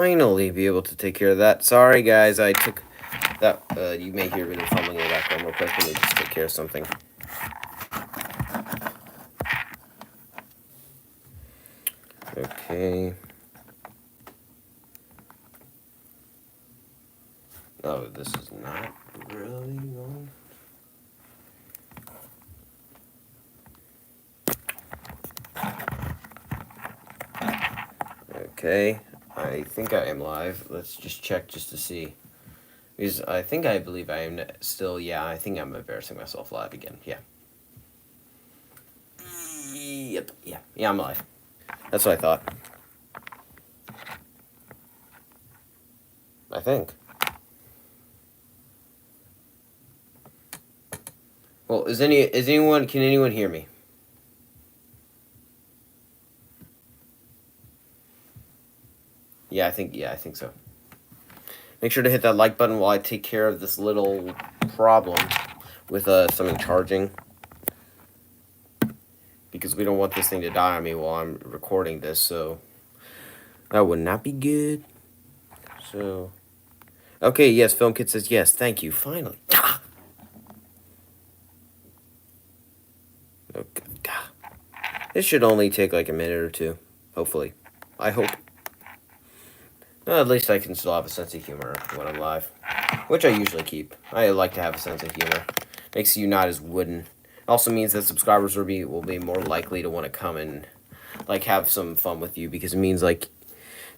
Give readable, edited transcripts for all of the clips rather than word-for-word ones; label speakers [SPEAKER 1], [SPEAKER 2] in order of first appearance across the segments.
[SPEAKER 1] finally be able to take care of that. Sorry, guys, I took that. You may hear me fumbling in the background real quick. Let me just take care of something. Okay. Oh, this is not really going. Okay, I think I am live. Let's just check just to see. Because I believe I am still, yeah, I think I'm embarrassing myself live again. Yeah. Yep, yeah, I'm live. That's what I thought. I think. Well, can anyone hear me? Yeah, I think so. Make sure to hit that like button while I take care of this little problem with something charging. Because we don't want this thing to die on me while I'm recording this, so that would not be good. So, okay, yes, Film Kit says yes. Thank you. Finally. Okay. This should only take like a minute or two. Hopefully. I hope. Well, at least I can still have a sense of humor when I'm live. Which I usually keep. I like to have a sense of humor. Makes you not as wooden. Also means that subscribers will be more likely to want to come and like have some fun with you, because it means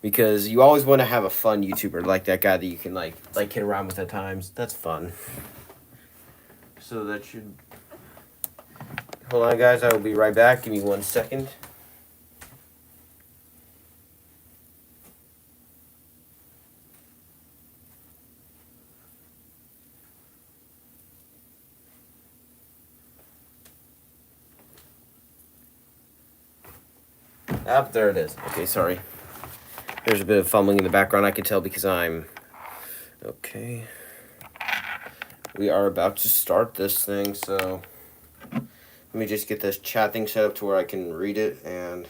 [SPEAKER 1] because you always want to have a fun YouTuber like that guy that you can like kid around with at times. That's fun. So that should. Hold on, guys. I will be right back. Give me 1 second. Ah, there it is. Okay, sorry. There's a bit of fumbling in the background. I can tell because I'm. Okay. We are about to start this thing, so let me just get this chat thing set up to where I can read it, and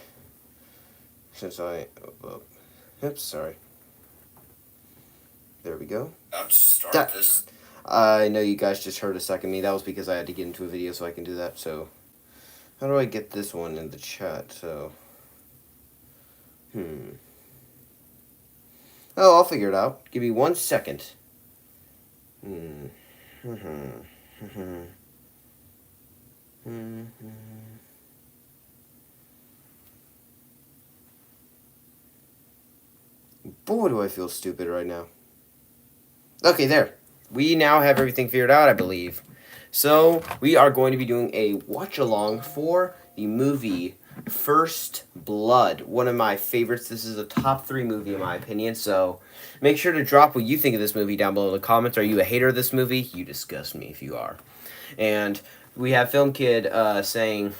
[SPEAKER 1] since oops, sorry. There we go. About to start this. I know you guys just heard a second me. That was because I had to get into a video so I can do that. So, how do I get this one in the chat? So, oh, I'll figure it out. Give me 1 second. Boy, do I feel stupid right now. Okay, there. We now have everything figured out, I believe. So, we are going to be doing a watch-along for the movie First Blood. One of my favorites. This is a top 3 movie in my opinion, so make sure to drop what you think of this movie down below in the comments. Are you a hater of this movie? You disgust me if you are. And we have Film Kid saying,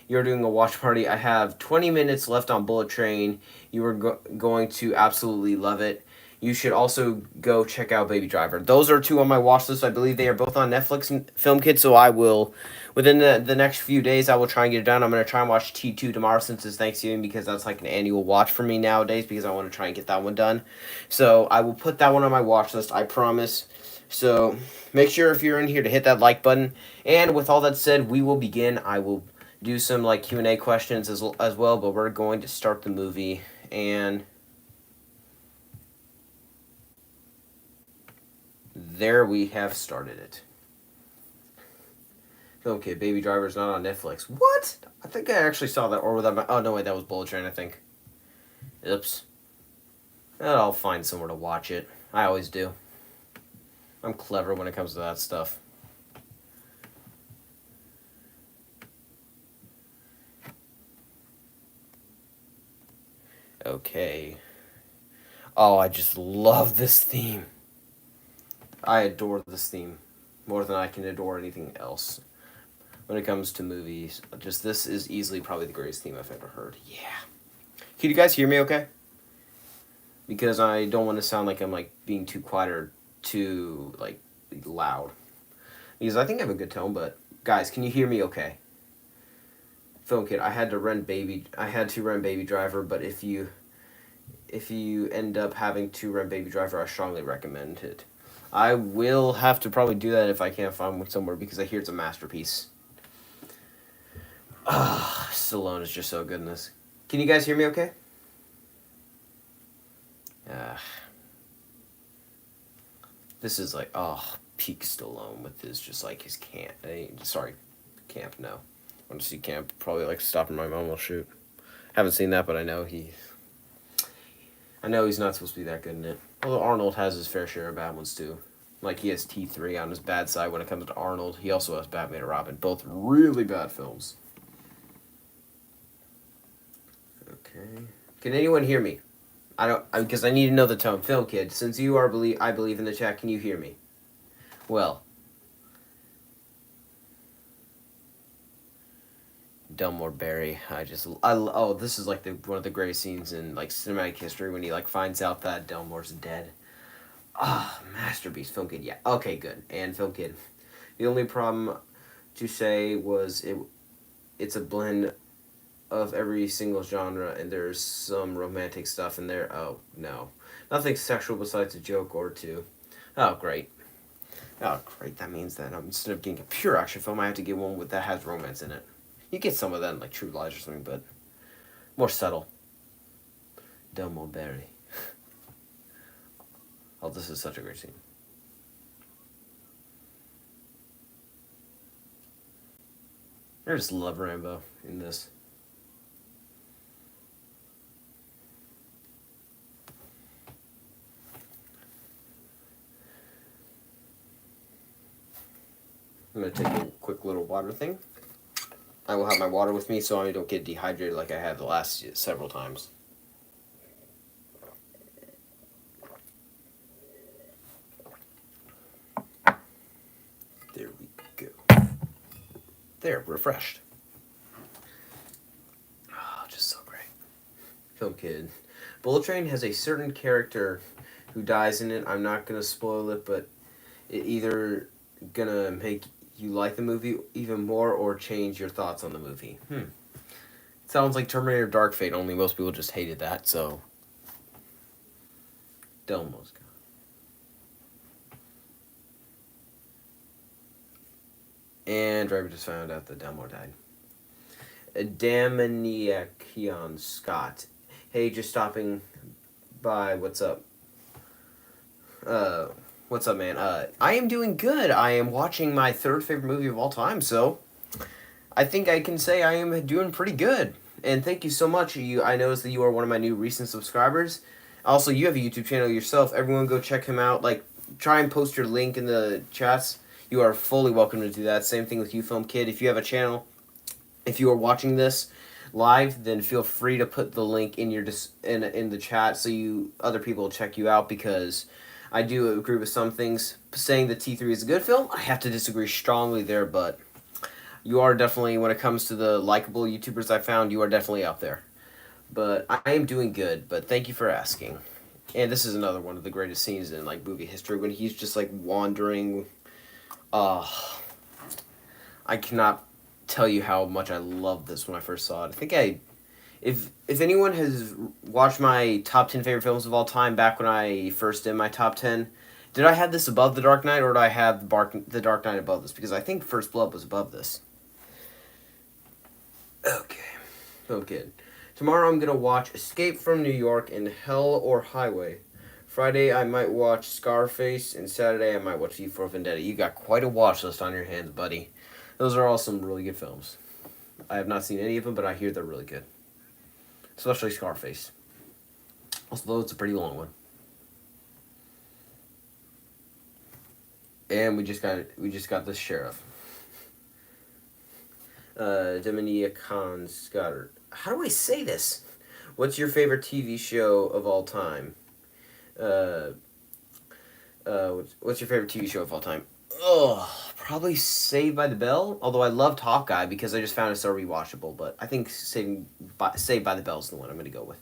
[SPEAKER 1] you're doing a watch party. I have 20 minutes left on Bullet Train. You are going to absolutely love it. You should also go check out Baby Driver. Those are 2 on my watch list. I believe they are both on Netflix and Film Kid, so I will, within the next few days, I will try and get it done. I'm going to try and watch T2 tomorrow since it's Thanksgiving, because that's like an annual watch for me nowadays, because I want to try and get that one done. So I will put that one on my watch list, I promise. So make sure if you're in here to hit that like button. And with all that said, we will begin. I will do some like Q&A questions as well, but we're going to start the movie, and there we have started it. Okay, Baby Driver's not on Netflix. What? I think I actually saw that, or that. Oh no, wait, that was Bullet Train, I think. Oops. I'll find somewhere to watch it. I always do. I'm clever when it comes to that stuff. Okay. Oh, I just love this theme. I adore this theme more than I can adore anything else. When it comes to movies, just this is easily probably the greatest theme I've ever heard. Yeah. Can you guys hear me okay? Because I don't want to sound like I'm like being too quiet or too like loud. Because I think I have a good tone, but guys, can you hear me okay? Film Kid, I had to run Baby Driver, but if you if you end up having to rent Baby Driver, I strongly recommend it. I will have to probably do that if I can't find one somewhere because I hear it's a masterpiece. Stallone is just so good in this. Can you guys hear me okay? This is like, peak Stallone with his, just like his camp. Camp, no. I want to see Camp, probably like Stopping My Mom Will Shoot. Haven't seen that, but I know he's not supposed to be that good in it. Although Arnold has his fair share of bad ones too. Like he has T3 on his bad side when it comes to Arnold. He also has Batman and Robin. Both really bad films. Okay. Can anyone hear me? Because I need to know the tone. Film Kid, since you are I believe in the chat, can you hear me? Well. Delmore Barry. This is like one of the greatest scenes in like cinematic history when he like finds out that Delmore's dead. Masterpiece. Film Kid. Yeah. Okay, good. And Film Kid. The only problem to say was it's a blend of every single genre, and there's some romantic stuff in there. Oh, no. Nothing sexual besides a joke or two. Oh, great. Oh, great. That means that instead of getting a pure action film, I have to get one that has romance in it. You get some of that in like True Lies or something, but more subtle. Delmore Barry. Oh, this is such a great scene. I just love Rambo in this. I'm going to take a quick little water thing. I will have my water with me so I don't get dehydrated like I have the last several times. There we go. There, refreshed. Oh, just so great. Film Kid. Bullet Train has a certain character who dies in it. I'm not going to spoil it, but it either going to make you like the movie even more or change your thoughts on the movie. It sounds like Terminator Dark Fate, only most people just hated that, so Delmo's gone. And Driver just found out that Delmore died. Damaniakion Scott. Hey, just stopping by. What's up? What's up, man? I am doing good. I am watching my third favorite movie of all time, so I think I can say I am doing pretty good. And thank you so much. I noticed that you are one of my new recent subscribers. Also, you have a YouTube channel yourself. Everyone go check him out. Like, try and post your link in the chats. You are fully welcome to do that. Same thing with you, Film Kid. If you have a channel, if you are watching this live, then feel free to put the link in your in the chat so other people will check you out, because I do agree with some things. Saying that T3 is a good film, I have to disagree strongly there, but you are definitely, when it comes to the likable YouTubers I found, you are definitely up there. But I am doing good, but thank you for asking. And this is another one of the greatest scenes in like movie history, when he's just like wandering. I cannot tell you how much I loved this when I first saw it. I think if anyone has watched my top 10 favorite films of all time back when I first did my top 10, did I have this above The Dark Knight, or did I have The Dark Knight above this? Because I think First Blood was above this. Okay. Okay. Tomorrow I'm going to watch Escape from New York and Hell or Highway. Friday I might watch Scarface, and Saturday I might watch V for Vendetta. You got quite a watch list on your hands, buddy. Those are all some really good films. I have not seen any of them, but I hear they're really good. Especially Scarface. Although it's a pretty long one. And we just got the sheriff. Dominican Scott. How do I say this? What's your favorite TV show of all time? What's your favorite TV show of all time? Probably Saved by the Bell. Although I loved Hawkeye because I just found it so rewatchable. But I think Saved by the Bell is the one I'm going to go with.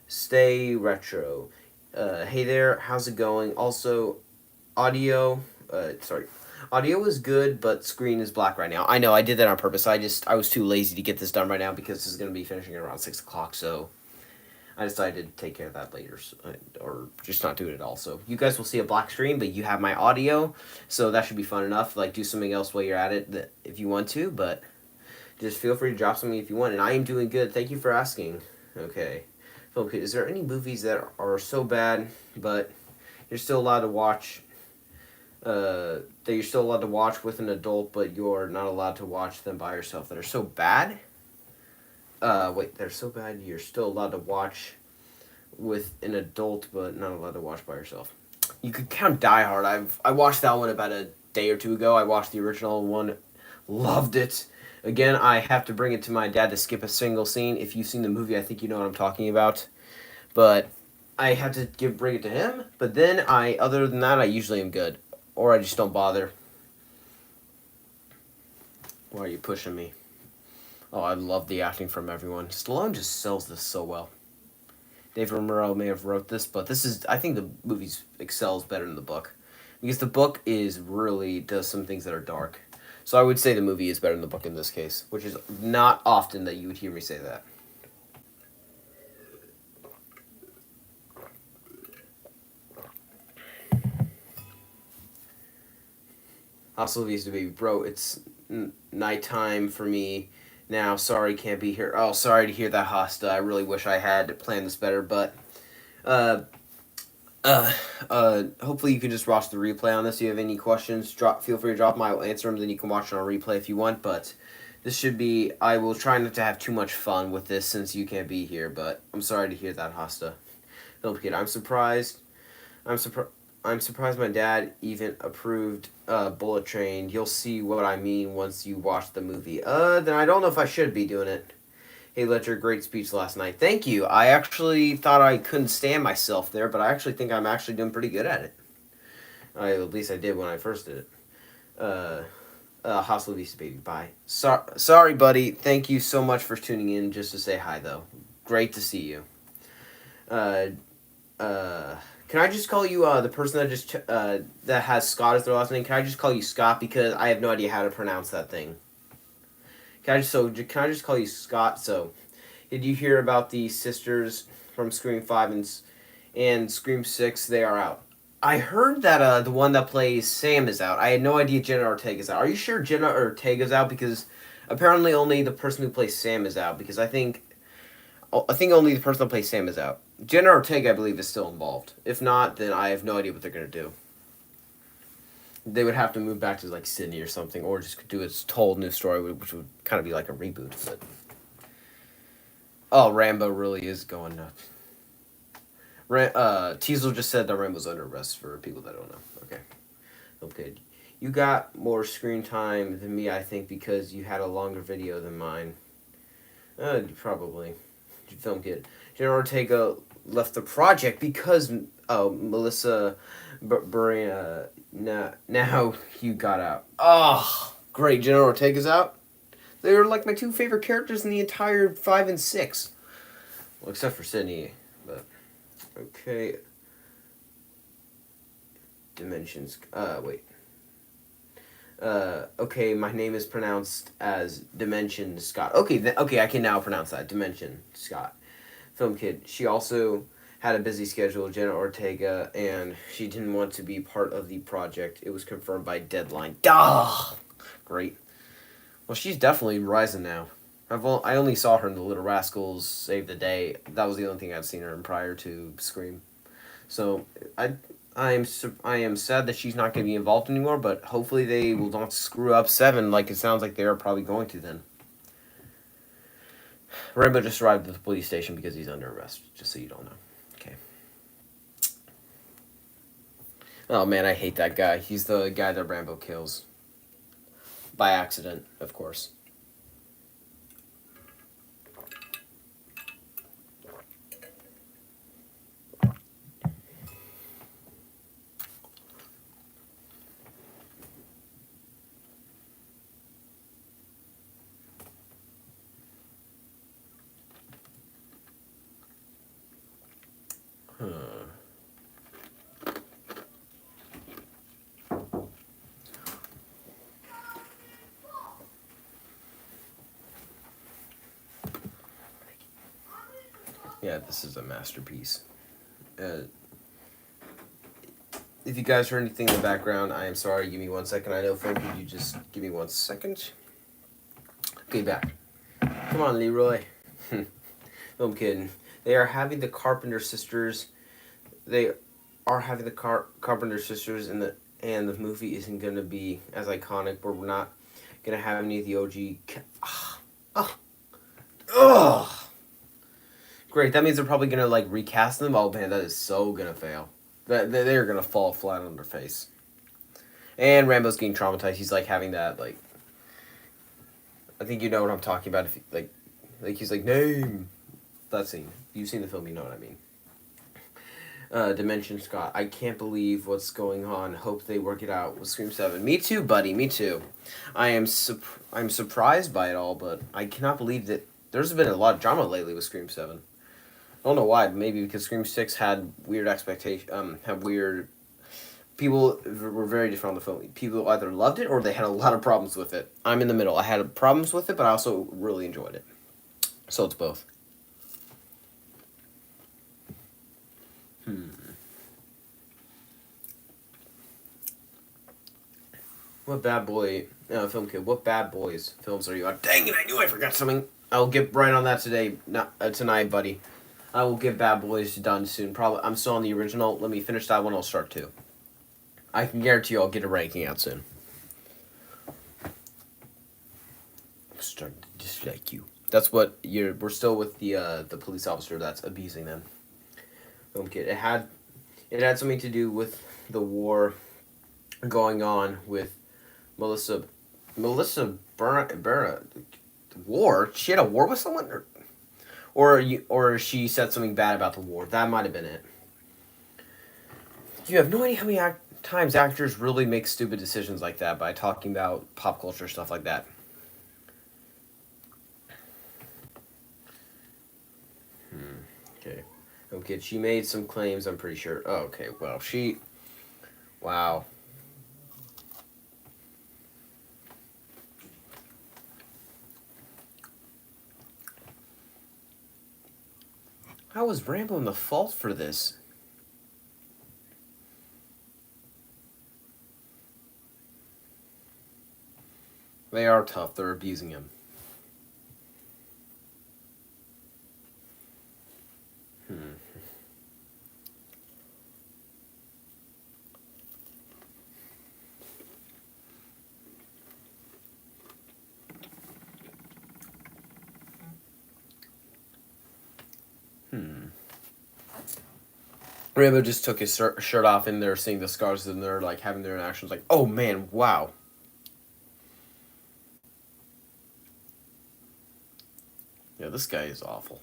[SPEAKER 1] Stay retro. Hey there, how's it going? Also, audio is good, but screen is black right now. I know, I did that on purpose. I was too lazy to get this done right now because this is going to be finishing at around 6 o'clock, so I decided to take care of that later, or just not do it at all. So you guys will see a black screen, but you have my audio, so that should be fun enough. Like, do something else while you're at it if you want to, but just feel free to drop something if you want. And I am doing good. Thank you for asking. Okay. Okay, is there any movies that are so bad, but you're still allowed to watch, that you're still allowed to watch with an adult, but you're not allowed to watch them by yourself, that are so bad? Wait, they're so bad you're still allowed to watch with an adult, but not allowed to watch by yourself. You could count Die Hard. I watched that one about a day or two ago. I watched the original one, loved it. Again, I have to bring it to my dad to skip a single scene. If you've seen the movie, I think you know what I'm talking about. But I had to bring it to him. But then other than that, I usually am good, or I just don't bother. Why are you pushing me? Oh, I love the acting from everyone. Stallone just sells this so well. David Romero may have wrote this, but I think the movie excels better than the book. Because the book does some things that are dark. So I would say the movie is better than the book in this case, which is not often that you would hear me say that. Hostel Vista, baby. Bro, it's nighttime for me now. Sorry, can't be here. Oh, sorry to hear that, Hosta. I really wish I had planned this better, but hopefully you can just watch the replay on this. If you have any questions, feel free to drop them. I will answer them. Then you can watch it on replay if you want. But this should be. I will try not to have too much fun with this since you can't be here. But I'm sorry to hear that, Hosta. Don't forget. I'm surprised. I'm surprised my dad even approved Bullet Train. You'll see what I mean once you watch the movie. Then I don't know if I should be doing it. Hey, Ledger, great speech last night. Thank you. I actually thought I couldn't stand myself there, but I actually think I'm actually doing pretty good at it. At least I did when I first did it. Hostel Vista, baby. Bye. Sorry, buddy. Thank you so much for tuning in just to say hi, though. Great to see you. Can I just call you the person that has Scott as their last name? Can I just call you Scott because I have no idea how to pronounce that thing? Can I just call you Scott? So, did you hear about the sisters from Scream 5 and Scream 6? They are out. I heard that the one that plays Sam is out. I had no idea Jenna Ortega's out. Are you sure Jenna Ortega's out? Because apparently only the person who plays Sam is out. Because I think only the person that plays Sam is out. Jenna Ortega, I believe, is still involved. If not, then I have no idea what they're going to do. They would have to move back to, like, Sydney or something, or just do its whole new story, which would kind of be like a reboot. But oh, Rambo really is going nuts. Teasel just said that Rambo's under arrest for people that don't know. Okay. You got more screen time than me, I think, because you had a longer video than mine. Probably. Film kid. Jenna Ortega left the project because Melissa Burina. Now you got out. Oh, great. Jenna Ortega's out. They're like my two favorite characters in the entire 5 and 6. Well, except for Sydney, but okay. Dimensions. Wait. Okay, my name is pronounced as Dimension Scott. Okay, I can now pronounce that. Dimension Scott. Film kid. She also had a busy schedule, Jenna Ortega, and she didn't want to be part of the project. It was confirmed by Deadline. Duh! Great. Well, she's definitely rising now. I only saw her in The Little Rascals Save the Day. That was the only thing I'd seen her in prior to Scream. So, I am sad that she's not going to be involved anymore, but hopefully they will not screw up 7 like it sounds like they are probably going to then. Rambo just arrived at the police station because he's under arrest, just so you don't know. Okay. Oh man, I hate that guy. He's the guy that Rambo kills. By accident, of course. Yeah, this is a masterpiece. If you guys heard anything in the background, I am sorry. Give me 1 second. I know, Phil, could you just give me 1 second? Okay, back. Come on, Leroy. No, I'm kidding. They are having the Carpenter sisters. They are having the Carpenter sisters, and the movie isn't gonna be as iconic. But we're not gonna have any of the OG. Ugh. Great. That means they're probably gonna like recast them. Oh man, that is so gonna fail. They're gonna fall flat on their face. And Rambo's getting traumatized. He's like having that like. I think you know what I'm talking about. If like he's like name that scene. You've seen the film, you know what I mean. Dimension Scott. I can't believe what's going on. Hope they work it out with Scream 7. Me too, buddy. Me too. I'm surprised by it all, but I cannot believe that there's been a lot of drama lately with Scream 7. I don't know why. Maybe because Scream 6 had weird expectation. Had weird. People were very different on the film. People either loved it or they had a lot of problems with it. I'm in the middle. I had problems with it, but I also really enjoyed it. So it's both. What bad boy film kid? What bad boys films are you on? Dang it! I knew I forgot something. I'll get right on that today. Not tonight, buddy. I will get Bad Boys done soon. Probably. I'm still on the original. Let me finish that one. I'll start two. I can guarantee you I'll get a ranking out soon. I'm starting to dislike you. That's what you're. We're still with the police officer that's abusing them. Film kid. It had something to do with the war going on with Melissa Berna. War? She had a war with someone, or she said something bad about the war. That might have been it. You have no idea how many times actors really make stupid decisions like that by talking about pop culture stuff like that. Okay. Okay, she made some claims, I'm pretty sure. Oh, okay, well, wow. How was Rambo in the fault for this? They are tough. They're abusing him. Rambo just took his shirt off and they're seeing the scars and they're like having their interactions like, oh man, wow. Yeah, this guy is awful.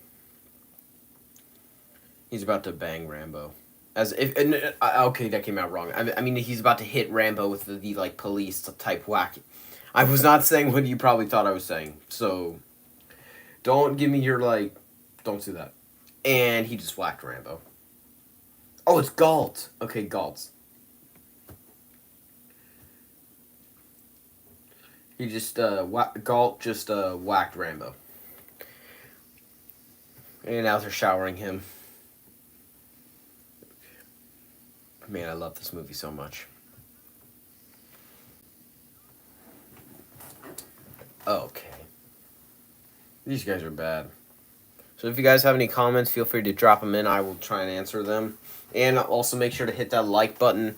[SPEAKER 1] He's about to bang Rambo. As if okay, that came out wrong. I mean, he's about to hit Rambo with the like police type whack. I was not saying what you probably thought I was saying. So, don't give me your like, don't do that. And he just whacked Rambo. Oh, it's Galt. Okay, Galt. He just Galt just whacked Rambo. And now they're showering him. Man, I love this movie so much. Okay. These guys are bad. So if you guys have any comments, feel free to drop them in. I will try and answer them. And also make sure to hit that like button.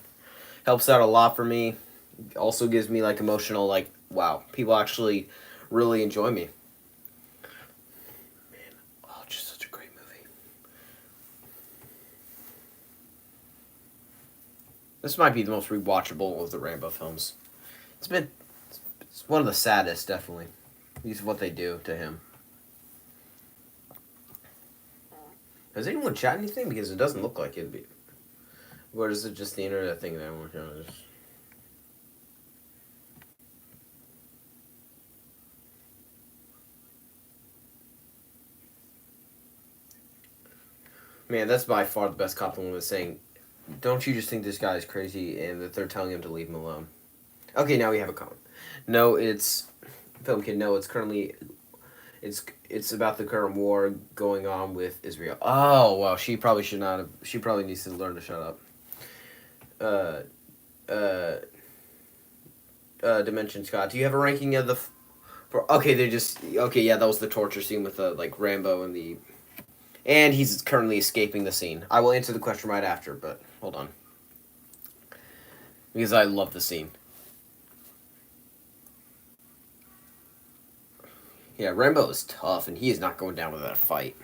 [SPEAKER 1] Helps out a lot for me. Also gives me like emotional, like, wow, people actually really enjoy me. Man, oh, just such a great movie. This might be the most rewatchable of the Rambo films. It's one of the saddest, definitely. These are what they do to him. Has anyone chat anything? Because it doesn't look like it'd be. Or is it just the internet thing that I'm working on? Man, that's by far the best compliment was saying, don't you just think this guy is crazy and that they're telling him to leave him alone? Okay, now we have a comment. No, it's... Film Kid, no, it's currently... It's about the current war going on with Israel. Oh well, she probably should not have. She probably needs to learn to shut up. Uh, uh, Dimension Scott. Do you have a ranking of the? Okay, they just okay. Yeah, that was the torture scene with the like Rambo and the, and he's currently escaping the scene. I will answer the question right after, but hold on, because I love the scene. Yeah, Rambo is tough, and he is not going down without a fight.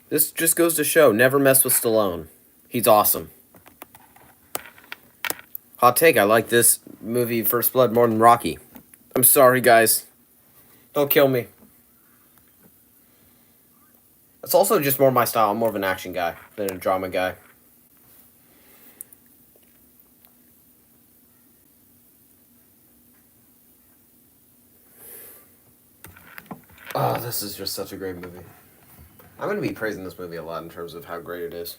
[SPEAKER 1] This just goes to show, never mess with Stallone. He's awesome. Hot take, I like this movie First Blood more than Rocky. I'm sorry, guys. Don't kill me. It's also just more my style. I'm more of an action guy than a drama guy. Oh, this is just such a great movie. I'm going to be praising this movie a lot in terms of how great it is.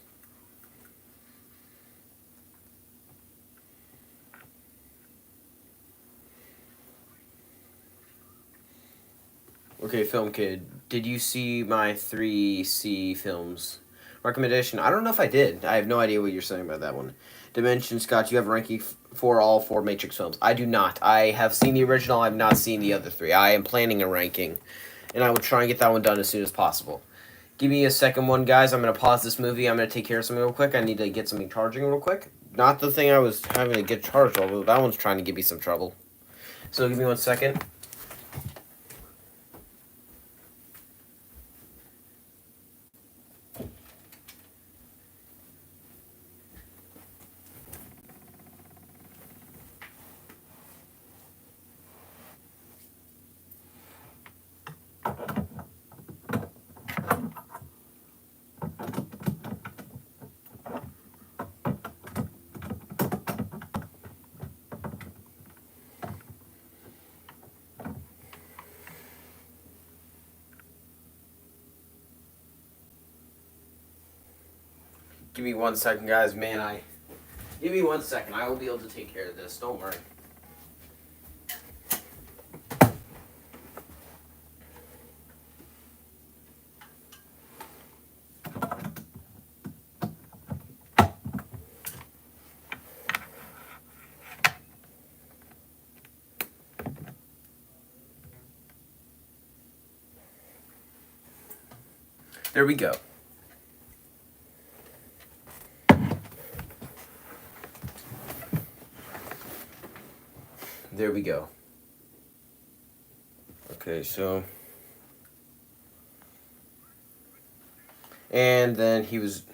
[SPEAKER 1] Okay, Film Kid, did you see my 3C films recommendation? I don't know if I did. I have no idea what you're saying about that one. Dimension Scott, you have a ranking for all four Matrix films. I do not. I have seen the original. I have not seen the other three. I am planning a ranking, and I will try and get that one done as soon as possible. Give me a second one, guys. I'm going to pause this movie. I'm going to take care of something real quick. I need to get something charging real quick. Not the thing I was having to get charged, although that one's trying to give me some trouble. So give me 1 second. Give me 1 second, guys. Man, Give me 1 second. I will be able to take care of this. Don't worry. There we go. There we go. Okay, so. And then he was.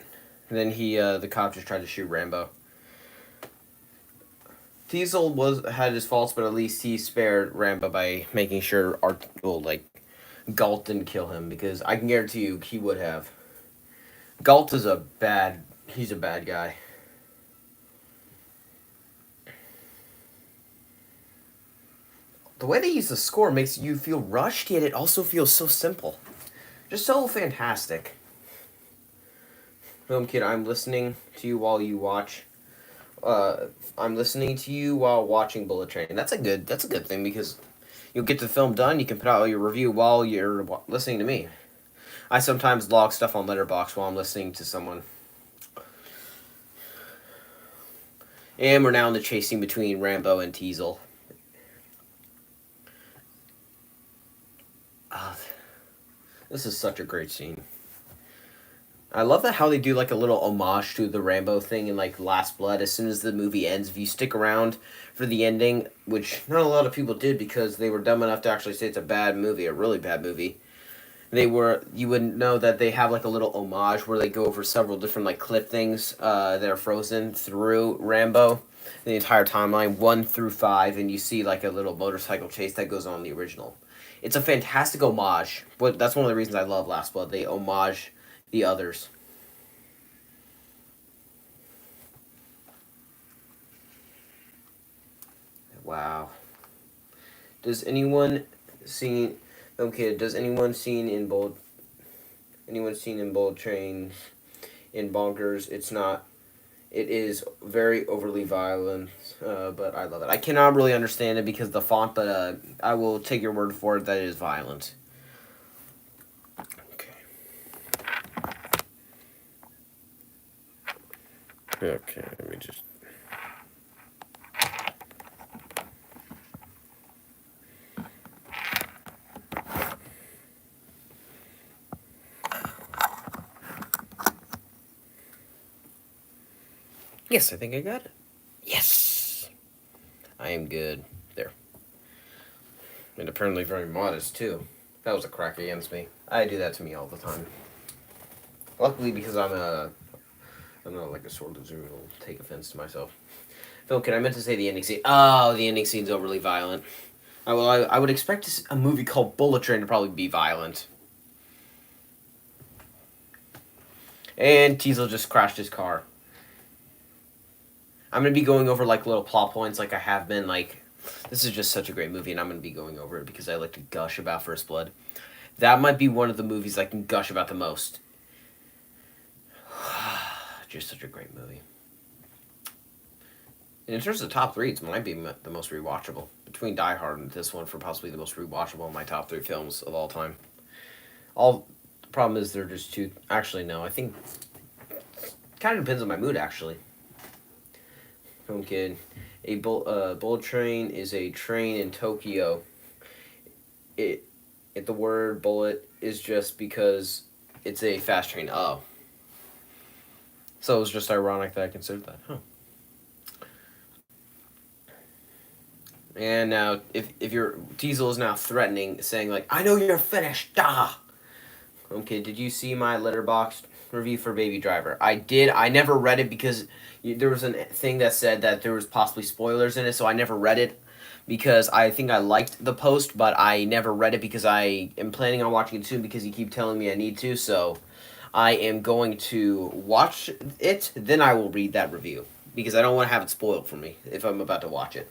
[SPEAKER 1] The cop just tried to shoot Rambo. Diesel had his faults, but at least he spared Rambo by making sure Galt didn't kill him, because I can guarantee you he would have. Galt is he's a bad guy. The way they use the score makes you feel rushed, yet it also feels so simple. Just so fantastic. Film Kid, I'm listening to you while you watch. I'm listening to you while watching Bullet Train. That's a good thing, because you'll get the film done. You can put out your review while you're listening to me. I sometimes log stuff on Letterboxd while I'm listening to someone. And we're now in the chase scene between Rambo and Teasel. This is such a great scene. I love that how they do like a little homage to the Rambo thing in like Last Blood. As soon as the movie ends, if you stick around for the ending, which not a lot of people did because they were dumb enough to actually say it's a bad movie, a really bad movie. You wouldn't know that they have like a little homage where they go over several different like clip things that are frozen through Rambo, the entire timeline 1 through 5, and you see like a little motorcycle chase that goes on in the original. It's a fantastic homage. But that's one of the reasons I love Last Blood. They homage the others. Wow. Does anyone seen? Okay. Does anyone seen in bold? Anyone seen in Bold Trains? In Bonkers? It is very overly violent, but I love it. I cannot really understand it because of the font, but I will take your word for it that it is violent. Okay. Okay, let me just... Yes, I think I got it. Yes! I am good. There. And apparently very modest, too. That was a crack against me. I do that to me all the time. Luckily, because I'm not like a sore loser who'll take offense to myself. Phil, I meant to say the ending scene. Oh, the ending scene's overly violent. I would expect a movie called Bullet Train to probably be violent. And Teasel just crashed his car. I'm going to be going over, like, little plot points like I have been, like... This is just such a great movie, and I'm going to be going over it because I like to gush about First Blood. That might be one of the movies I can gush about the most. Just such a great movie. And in terms of top three, it might be the most rewatchable. Between Die Hard and this one for possibly the most rewatchable of my top 3 films of all time. The problem is they're just too... Actually, no, I think... Kind of depends on my mood, actually. Film Kid. Bullet Train is a train in Tokyo. The word bullet is just because it's a fast train. Oh. So it was just ironic that I considered that. Huh. And now, if your Teasel is now threatening, saying like, I know you're finished, da! Okay, did you see my Letterboxd review for Baby Driver? I did. I never read it because there was a thing that said that there was possibly spoilers in it, so I never read it because I think I liked the post, but I never read it because I am planning on watching it soon because you keep telling me I need to, so I am going to watch it, then I will read that review because I don't want to have it spoiled for me if I'm about to watch it.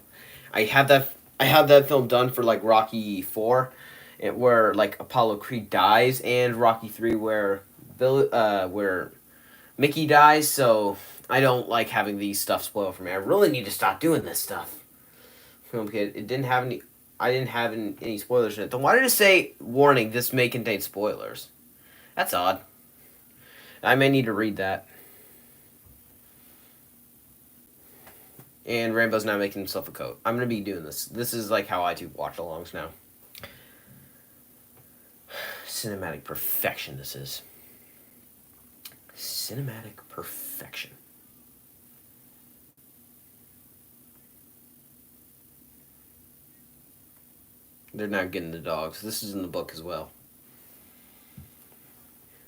[SPEAKER 1] I have that film done for like Rocky 4, where like Apollo Creed dies, and Rocky 3 where Mickey dies. So I don't like having these stuff spoiled for me. I really need to stop doing this stuff. Okay, it didn't have any. I didn't have any spoilers in it. Then why did it say warning? This may contain spoilers. That's odd. I may need to read that. And Rambo's now making himself a coat. I'm going to be doing this. This is like how I do watch-alongs now. Cinematic perfection, this is. Cinematic perfection. They're now getting the dogs. This is in the book as well.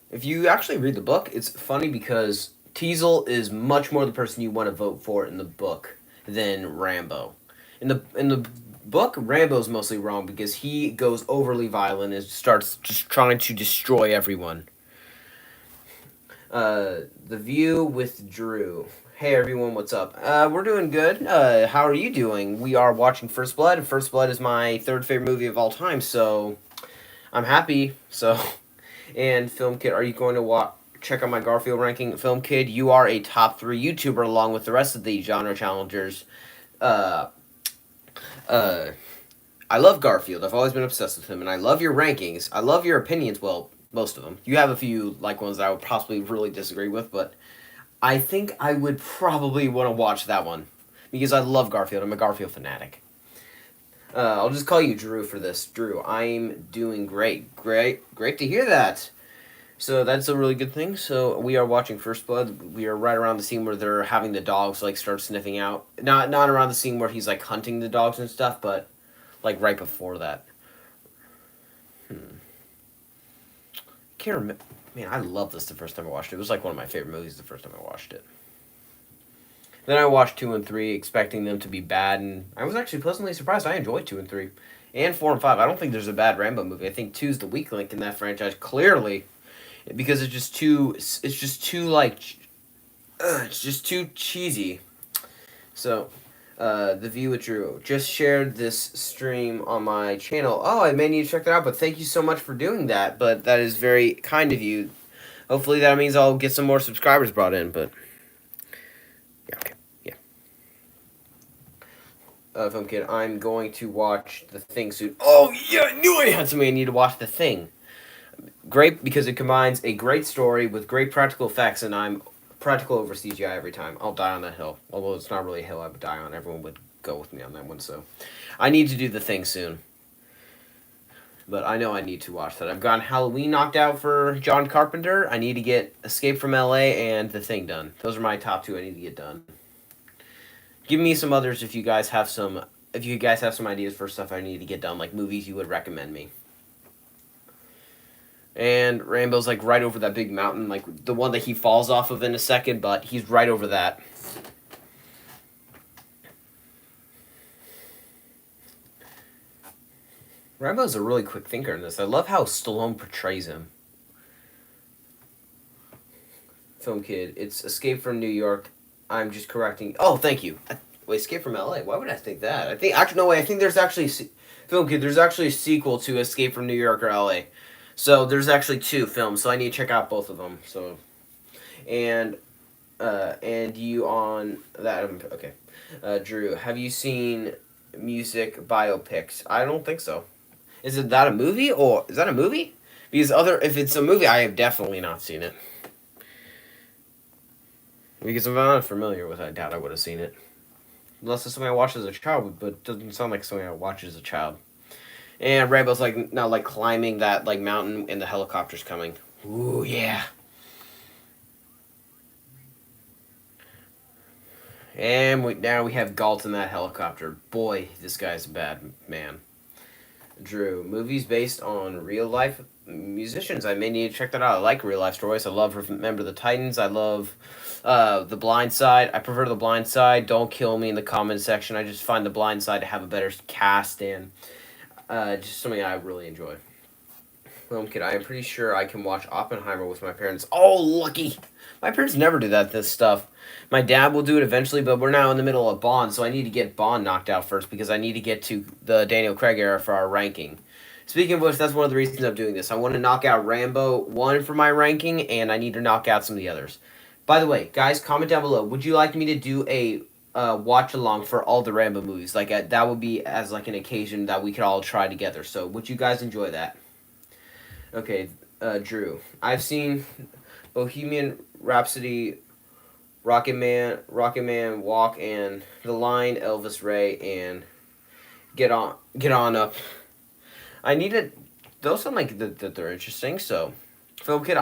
[SPEAKER 1] If you actually read the book, it's funny because Teasel is much more the person you want to vote for in the book than Rambo. In the book, Rambo's mostly wrong because he goes overly violent and starts just trying to destroy everyone. The View with Drew. Hey everyone, what's up? We're doing good. How are you doing? We are watching First Blood. First Blood is my 3rd favorite movie of all time, so I'm happy. So, and Film Kid, are you going to check out my Garfield ranking? Film Kid, you are a top 3 YouTuber along with the rest of the genre challengers. I love Garfield. I've always been obsessed with him, and I love your rankings. I love your opinions. Well, most of them. You have a few like ones that I would possibly really disagree with, but I think I would probably want to watch that one because I love Garfield. I'm a Garfield fanatic. I'll just call you Drew for this. Drew, I'm doing great. Great to hear that. So that's a really good thing. So we are watching First Blood. We are right around the scene where they're having the dogs like start sniffing out. Not around the scene where he's like hunting the dogs and stuff, but like right before that. Can't remember. Man, I love this the first time I watched it. It was like one of my favorite movies the first time I watched it. Then I watched 2 and 3, expecting them to be bad, and I was actually pleasantly surprised. I enjoyed 2 and 3. And 4 and 5. I don't think there's a bad Rambo movie. I think 2 is the weak link in that franchise, clearly. Because it's just too cheesy. So, The View with Drew. Just shared this stream on my channel. Oh, I may need to check that out, but thank you so much for doing that. But that is very kind of you. Hopefully that means I'll get some more subscribers brought in, but... Film Kid, I'm going to watch The Thing soon. Oh yeah, I knew I had something I need to watch. The Thing. Great because it combines a great story with great practical effects, and I'm practical over CGI every time. I'll die on that hill. Although it's not really a hill I would die on. Everyone would go with me on that one, so I need to do The Thing soon. But I know I need to watch that. I've gotten Halloween knocked out for John Carpenter. I need to get Escape from LA and The Thing done. Those are my top two I need to get done. Give me some others if you guys have some ideas for stuff I need to get done, like movies you would recommend me. And Rambo's like right over that big mountain, like the one that he falls off of in a second, but he's right over that. Rambo's a really quick thinker in this. I love how Stallone portrays him. Film Kid, it's Escape from New York. I'm just correcting. Oh, thank you. Wait, Escape from LA. Why would I think that? I think actually no way. I think there's actually Film Kid. There's actually a sequel to Escape from New York or LA. So there's actually two films. So I need to check out both of them. So, and you on that? Okay, Drew, have you seen music biopics? I don't think so. Is it that a movie or is that a movie? Because if it's a movie, I have definitely not seen it. Because if I'm not familiar with it, I doubt I would have seen it. Unless it's something I watched as a child, but it doesn't sound like something I watched as a child. And Rambo's like now like climbing that like mountain and the helicopter's coming. Ooh yeah. And now we have Galt in that helicopter. Boy, this guy's a bad man. Drew, movies based on real life musicians. I may need to check that out. I like real life stories. I love Remember the Titans. I love The Blind Side. I prefer The Blind Side. Don't kill me in the comment section. I just find The Blind Side to have a better cast and just something I really enjoy. Well, kid, I am pretty sure I can watch Oppenheimer with my parents. Oh, lucky! My parents never do this stuff. My dad will do it eventually, but we're now in the middle of Bond, so I need to get Bond knocked out first because I need to get to the Daniel Craig era for our ranking. Speaking of which, that's one of the reasons I'm doing this. I want to knock out Rambo 1 for my ranking, and I need to knock out some of the others. By the way, guys, comment down below. Would you like me to do a watch along for all the Rambo movies? Like that would be as like an occasion that we could all try together. So would you guys enjoy that? Okay, Drew. I've seen Bohemian Rhapsody, Rocket Man Walk, and The Line, Elvis Ray, and Get On Up. I need to. Those sound like that they're interesting. So, Phil Kid,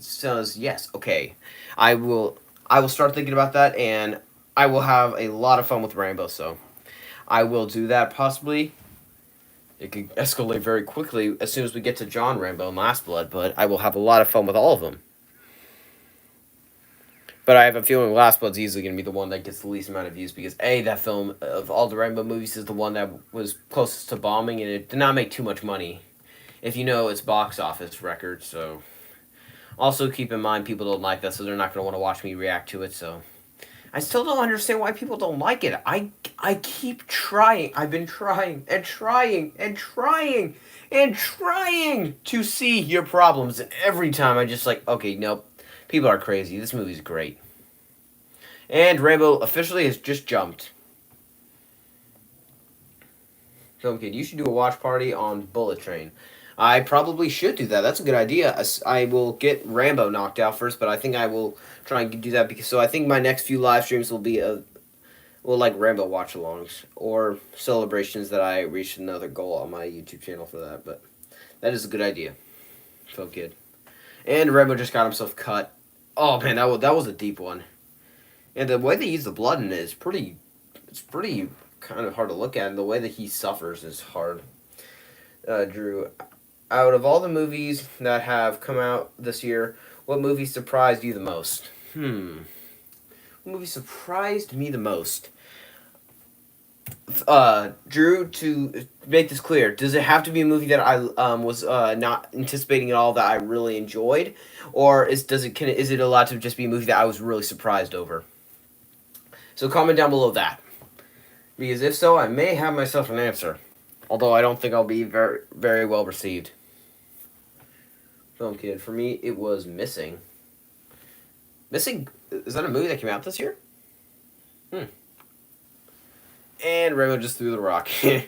[SPEAKER 1] says yes. Okay, I will start thinking about that, and I will have a lot of fun with Rambo. So, I will do that possibly. It could escalate very quickly as soon as we get to John Rambo and Last Blood, but I will have a lot of fun with all of them. But I have a feeling Last Blood's easily going to be the one that gets the least amount of views because, A, that film of all the Rambo movies is the one that was closest to bombing, and it did not make too much money, if you know its box office record, so... Also, keep in mind, people don't like that, so they're not going to want to watch me react to it, so... I still don't understand why people don't like it. I keep trying. I've been trying and trying and trying and trying to see your problems. And every time I just like, okay, nope. People are crazy. This movie's great. And Rambo officially has just jumped. Film Kid, you should do a watch party on Bullet Train. I probably should do that. That's a good idea. I will get Rambo knocked out first, but I think I will try and do that because I think my next few live streams will be like Rambo watch-alongs or celebrations that I reached another goal on my YouTube channel for that. But that is a good idea. Film Kid, and Rambo just got himself cut. Oh man, that was a deep one. And the way they use the blood in it is pretty. It's pretty kind of hard to look at, and the way that he suffers is hard. Drew, out of all the movies that have come out this year, what movie surprised you the most? What movie surprised me the most? Drew, to make this clear, does it have to be a movie that I was not anticipating at all that I really enjoyed, or is it allowed to just be a movie that I was really surprised over? So comment down below that, because if so, I may have myself an answer. Although I don't think I'll be very, very well received. Film Kid, for me, it was Missing. Missing, is that a movie that came out this year? And Rainbow just threw the rock. The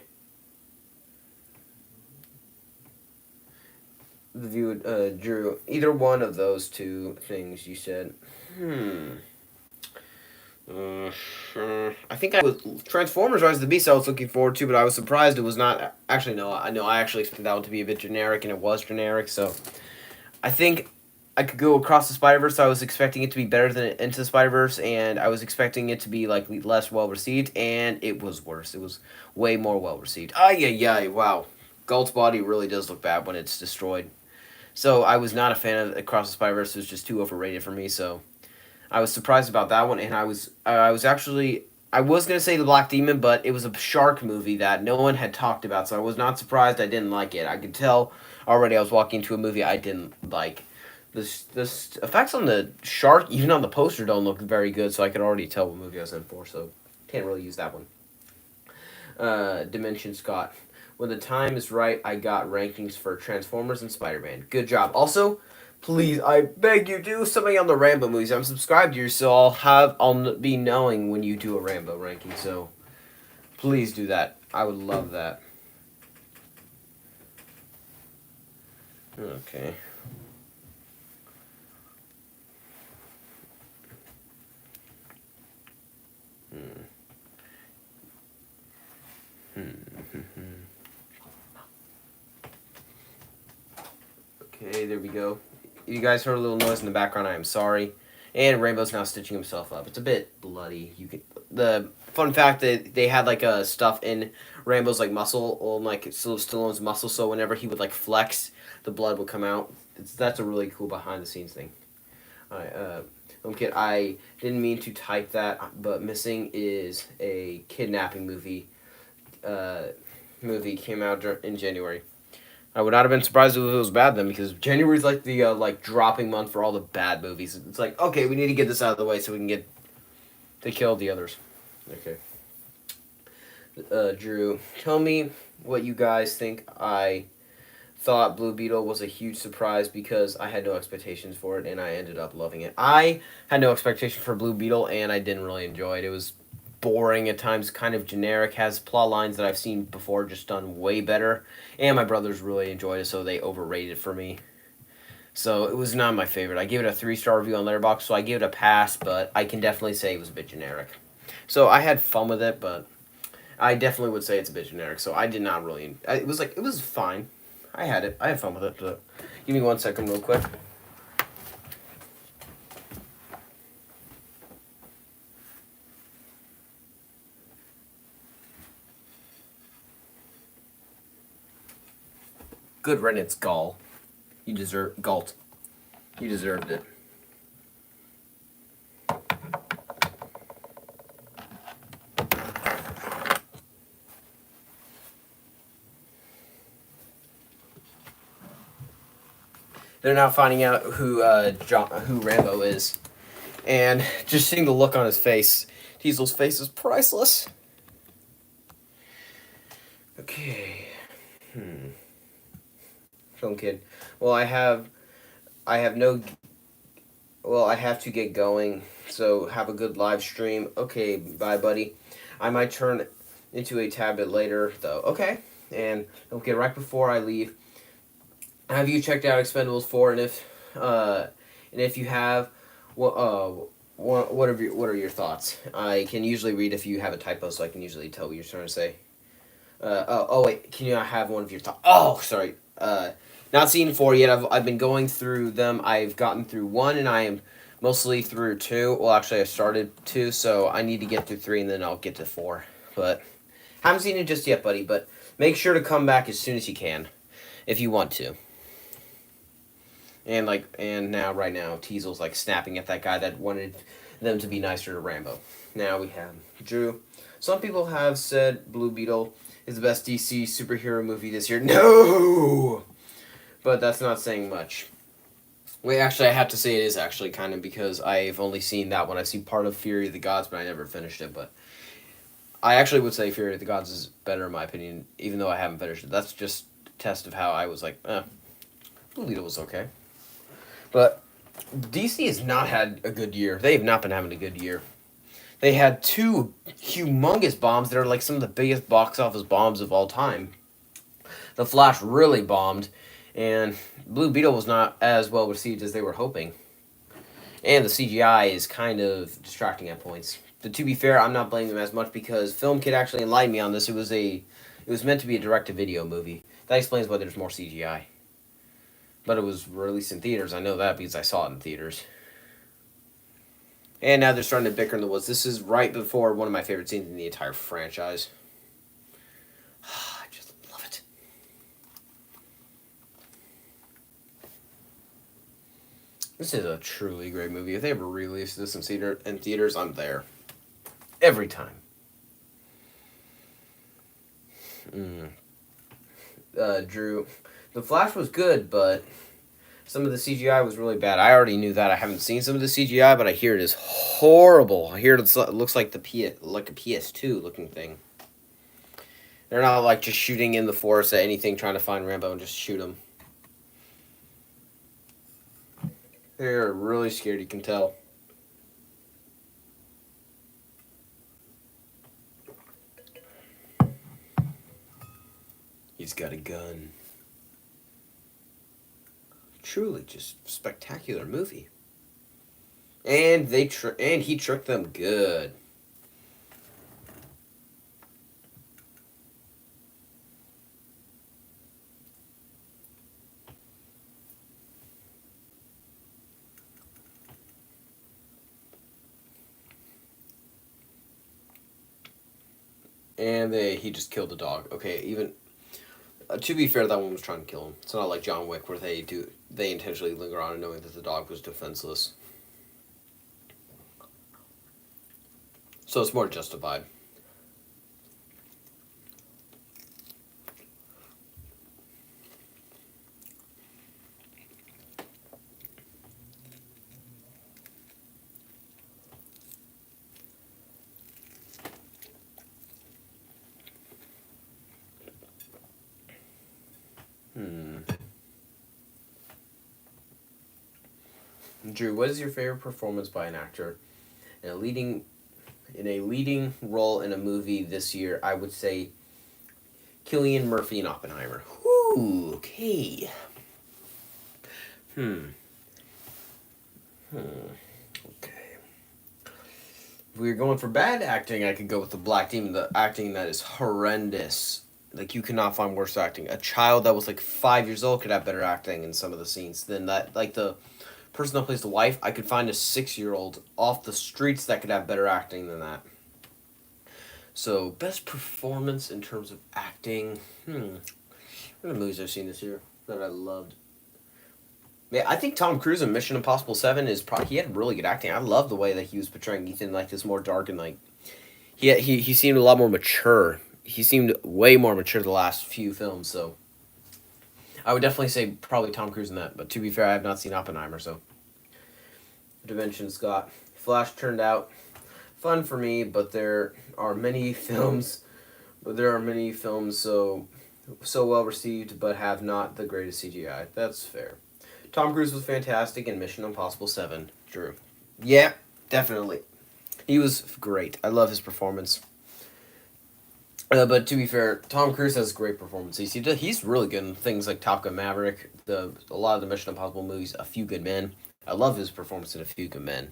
[SPEAKER 1] view, Drew, either one of those two things you said. I think I was Transformers: Rise of the Beast. I was looking forward to, but I was surprised it was not. Actually, no. I know. I actually expected that one to be a bit generic, and it was generic. So, I think I could go Across the Spider-Verse. I was expecting it to be better than Into the Spider-Verse, and I was expecting it to be like less well received, and it was worse. It was way more well received. Ay. Wow, Galt's body really does look bad when it's destroyed. So I was not a fan of Across the Spider-Verse. It was just too overrated for me. So I was surprised about that one, and I was actually I was gonna say the Black Demon, but it was a shark movie that no one had talked about, so I was not surprised I didn't like it. I could tell already I was walking into a movie I didn't like. This effects on the shark, even on the poster, don't look very good, so I could already tell what movie I was in for. So can't really use that one. Dimension Scott. When the time is right, I got rankings for Transformers and Spider-Man. Good job. Also, please, I beg you, do something on the Rambo movies. I'm subscribed to you, so I'll be knowing when you do a Rambo ranking. So, please do that. I would love that. Okay. Okay, there we go. You guys heard a little noise in the background. I am sorry. And Rainbow's now stitching himself up. It's a bit bloody. The fun fact that they had like a stuff in Rainbow's like muscle, or like Stallone's muscle, so whenever he would like flex, the blood would come out. That's a really cool behind the scenes thing. Kid, I didn't mean to type that, but Missing is a kidnapping movie. Movie came out in January. I would not have been surprised if it was bad then, because January is like the like dropping month for all the bad movies. It's like, okay, we need to get this out of the way so we can get to kill the others. Okay. Drew, tell me what you guys think. I thought Blue Beetle was a huge surprise because I had no expectations for it, and I ended up loving it. I had no expectation for Blue Beetle, and I didn't really enjoy it. It was boring at times, kind of generic, has plot lines that I've seen before, just done way better. And my brothers really enjoyed it, so they overrated it for me. So it was not my favorite. I gave it a 3-star review on Letterboxd, so I gave it a pass, but I can definitely say it was a bit generic. So I had fun with it, but I definitely would say it's a bit generic. So I did not really. It was fine. I had fun with it. But give me 1 second, real quick. Good riddance, Galt. You deserved it. They're now finding out who Rambo is, and just seeing the look on his face. Teasel's face is priceless. Okay. Film Kid. Well, I have to get going. So have a good live stream. Okay, bye, buddy. I might turn into a tad bit later, though. Okay. And okay, right before I leave, have you checked out Expendables 4? And if you have, what are your thoughts? I can usually read if you have a typo, so I can usually tell what you're trying to say. Wait, can you not have one of your thoughts? Oh, sorry. Not seen 4 yet. I've been going through them. I've gotten through 1, and I am mostly through 2. Well, actually, I started 2, so I need to get through 3, and then I'll get to 4. But haven't seen it just yet, buddy. But make sure to come back as soon as you can, if you want to. And right now, Teasel's like snapping at that guy that wanted them to be nicer to Rambo. Now we have Drew. Some people have said Blue Beetle is the best DC superhero movie this year. No! But that's not saying much. Wait, actually, I have to say it is actually kind of, because I've only seen that one. I've seen part of Fury of the Gods, but I never finished it. But I actually would say Fury of the Gods is better in my opinion, even though I haven't finished it. That's just a test of how I was like, Blue Beetle was okay. But DC has not had a good year. They have not been having a good year. They had two humongous bombs that are like some of the biggest box office bombs of all time. The Flash really bombed, and Blue Beetle was not as well received as they were hoping. And the CGI is kind of distracting at points. But to be fair, I'm not blaming them as much because Film Kit actually enlightened me on this. It was meant to be a direct-to-video movie. That explains why there's more CGI. But it was released in theaters. I know that because I saw it in theaters. And now they're starting to bicker in the woods. This is right before one of my favorite scenes in the entire franchise. I just love it. This is a truly great movie. If they ever release this in theaters, I'm there. Every time. Drew, The Flash was good, but some of the CGI was really bad. I already knew that. I haven't seen some of the CGI, but I hear it is horrible. I hear it looks like like a PS2 looking thing. They're not like just shooting in the forest at anything, trying to find Rambo and just shoot him. They're really scared. You can tell. He's got a gun. Truly, just spectacular movie. And he tricked them good. And he just killed the dog. Okay, even to be fair, that one was trying to kill him. It's not like John Wick where they intentionally linger on it knowing that the dog was defenseless. So it's more justified. Drew, what is your favorite performance by an actor in a leading role in a movie this year? I would say Cillian Murphy in Oppenheimer. Ooh, okay. Okay. If we were going for bad acting, I could go with the Black Demon, the acting that is horrendous. Like, you cannot find worse acting. A child that was like 5 years old could have better acting in some of the scenes than that. Like, the person that plays the wife, I could find a 6-year-old off the streets that could have better acting than that. So, best performance in terms of acting. What are the movies I've seen this year that I loved? Yeah, I think Tom Cruise in Mission Impossible 7 he had really good acting. I love the way that he was portraying Ethan, like this more dark and like he seemed a lot more mature. He seemed way more mature the last few films, so I would definitely say probably Tom Cruise in that. But to be fair, I have not seen Oppenheimer, so Dimension Scott. Flash turned out fun for me, but there are many films so well received but have not the greatest CGI. That's fair. Tom Cruise was fantastic in Mission Impossible 7. Drew. Yeah, definitely. He was great. I love his performance. But to be fair, Tom Cruise has great performances. He's really good in things like Top Gun Maverick, a lot of the Mission Impossible movies, A Few Good Men. I love his performance in A Few Good Men.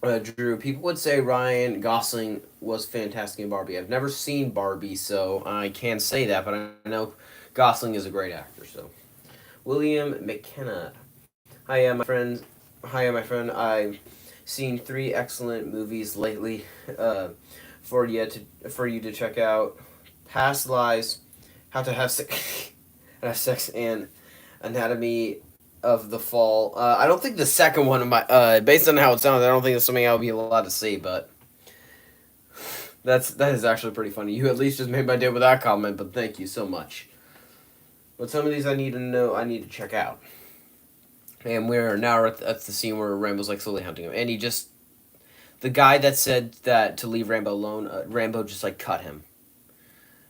[SPEAKER 1] Drew, people would say Ryan Gosling was fantastic in Barbie. I've never seen Barbie, so I can't say that, but I know Gosling is a great actor. So, William McKenna. Hi, my friend. My friend. I've seen 3 excellent movies lately. For you to check out: Past Lives, How to Have Sex, and Anatomy of the Fall. I don't think the second one based on how it sounds, I don't think it's something I'll be allowed to see, but that is actually pretty funny. You at least just made my day with that comment, but thank you so much. But some of these I need to check out. And we're now at the scene where Rambo's like slowly hunting him, and the guy that said that to leave Rambo alone, Rambo just like cut him.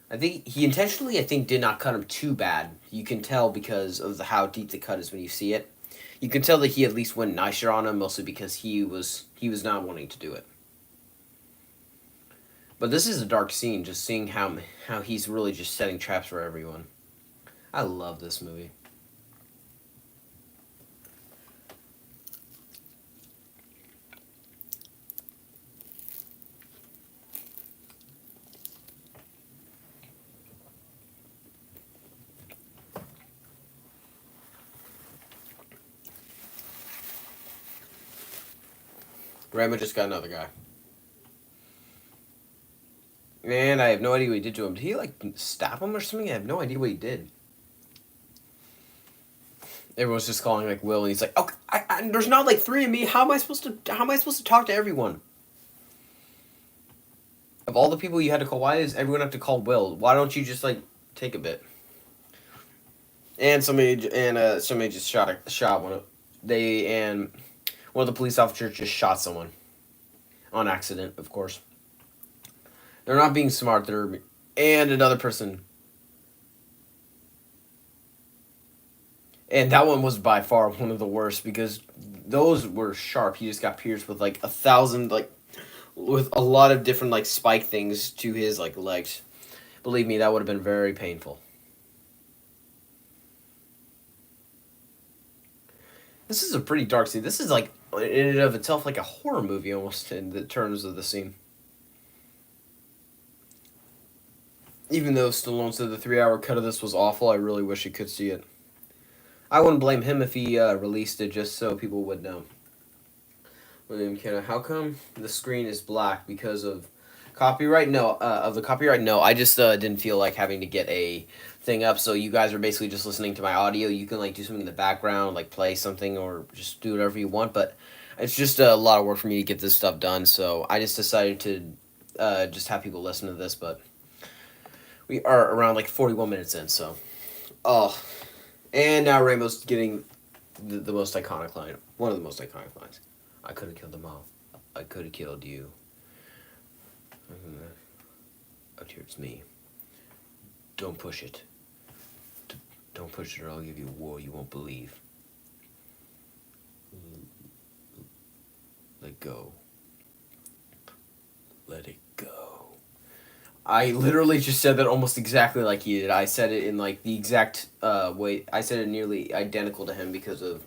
[SPEAKER 1] I think he intentionally, did not cut him too bad. You can tell because of how deep the cut is when you see it. You can tell that he at least went nicer on him, mostly because he was not wanting to do it. But this is a dark scene, just seeing how he's really just setting traps for everyone. I love this movie. Rambo just got another guy. And I have no idea what he did to him. Did he, like, stab him or something? I have no idea what he did. Everyone's just calling, like, Will, and he's like, "Oh, there's not, like, three of me. How am I supposed to talk to everyone? Of all the people you had to call, why does everyone have to call Will? Why don't you just, like, take a bit?" And somebody just shot one of one of the police officers just shot someone on accident, of course. They're not being smart. And another person. And that one was by far one of the worst because those were sharp. He just got pierced with like 1,000, like, with a lot of different like spike things to his like legs. Believe me, that would have been very painful. This is a pretty dark scene. This is like in and of itself like a horror movie almost in the terms of the scene. Even though Stallone said the 3-hour cut of this was awful, I really wish you could see it. I wouldn't blame him if he released it just so people would know. William McKenna, how come the screen is black? Because of copyright? No, of the copyright? No, I just didn't feel like having to get a thing up, so you guys are basically just listening to my audio. You can like do something in the background, like play something or just do whatever you want, but it's just a lot of work for me to get this stuff done, so I just decided to just have people listen to this, but we are around like 41 minutes in, so. Oh. And now Rainbow's getting the most iconic line. One of the most iconic lines. I could have killed them all. I could have killed you. Out here it's me. Don't push it. Don't push it or I'll give you a war you won't believe. Let go. Let it go. I literally just said that almost exactly like he did. I said it in like the exact way. I said it nearly identical to him because of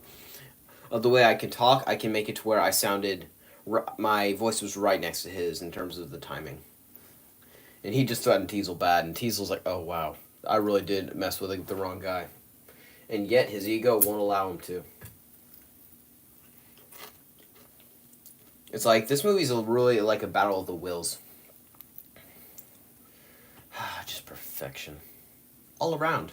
[SPEAKER 1] the way I can talk. I can make it to where I sounded, my voice was right next to his in terms of the timing. And he just threatened Teasel bad, and Teasel's like, oh wow, I really did mess with the wrong guy. And yet his ego won't allow him to. It's like, this movie's really like a battle of the wills. Just perfection. All around.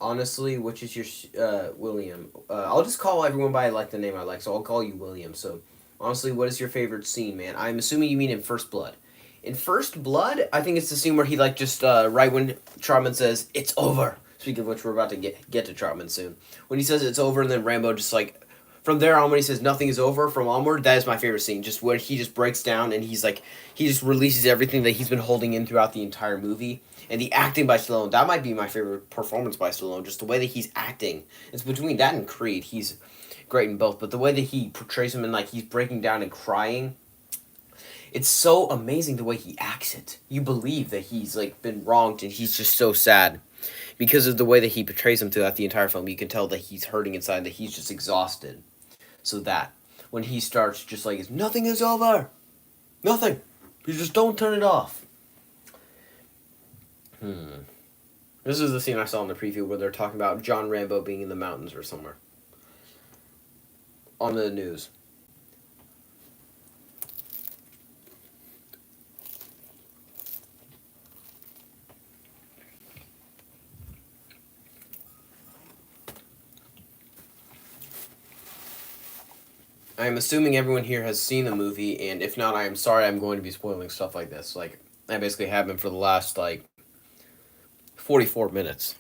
[SPEAKER 1] Honestly, which is your, William? I'll just call everyone by, like, the name I like, so I'll call you William. So, honestly, what is your favorite scene, man? I'm assuming you mean in First Blood. In First Blood, I think it's the scene where he, like, just, right when Trotman says, it's over. Speaking of which, we're about to get to Trotman soon. When he says it's over, and then Rambo just, like, from there on, when he says nothing is over, from onward, that is my favorite scene. Just where he just breaks down, and he's, like, he just releases everything that he's been holding in throughout the entire movie. And the acting by Stallone, that might be my favorite performance by Stallone, just the way that he's acting. It's between that and Creed. He's great in both, but the way that he portrays him and, like, he's breaking down and crying, it's so amazing the way he acts it. You believe that he's, like, been wronged and he's just so sad. Because of the way that he portrays him throughout the entire film, you can tell that he's hurting inside, that he's just exhausted. So that, when he starts just like, nothing is over! Nothing! You just don't turn it off. This is the scene I saw in the preview where they're talking about John Rambo being in the mountains or somewhere. On the news. I am assuming everyone here has seen the movie, and if not, I am sorry I'm going to be spoiling stuff like this. Like, I basically have been for the last, like, 44 minutes.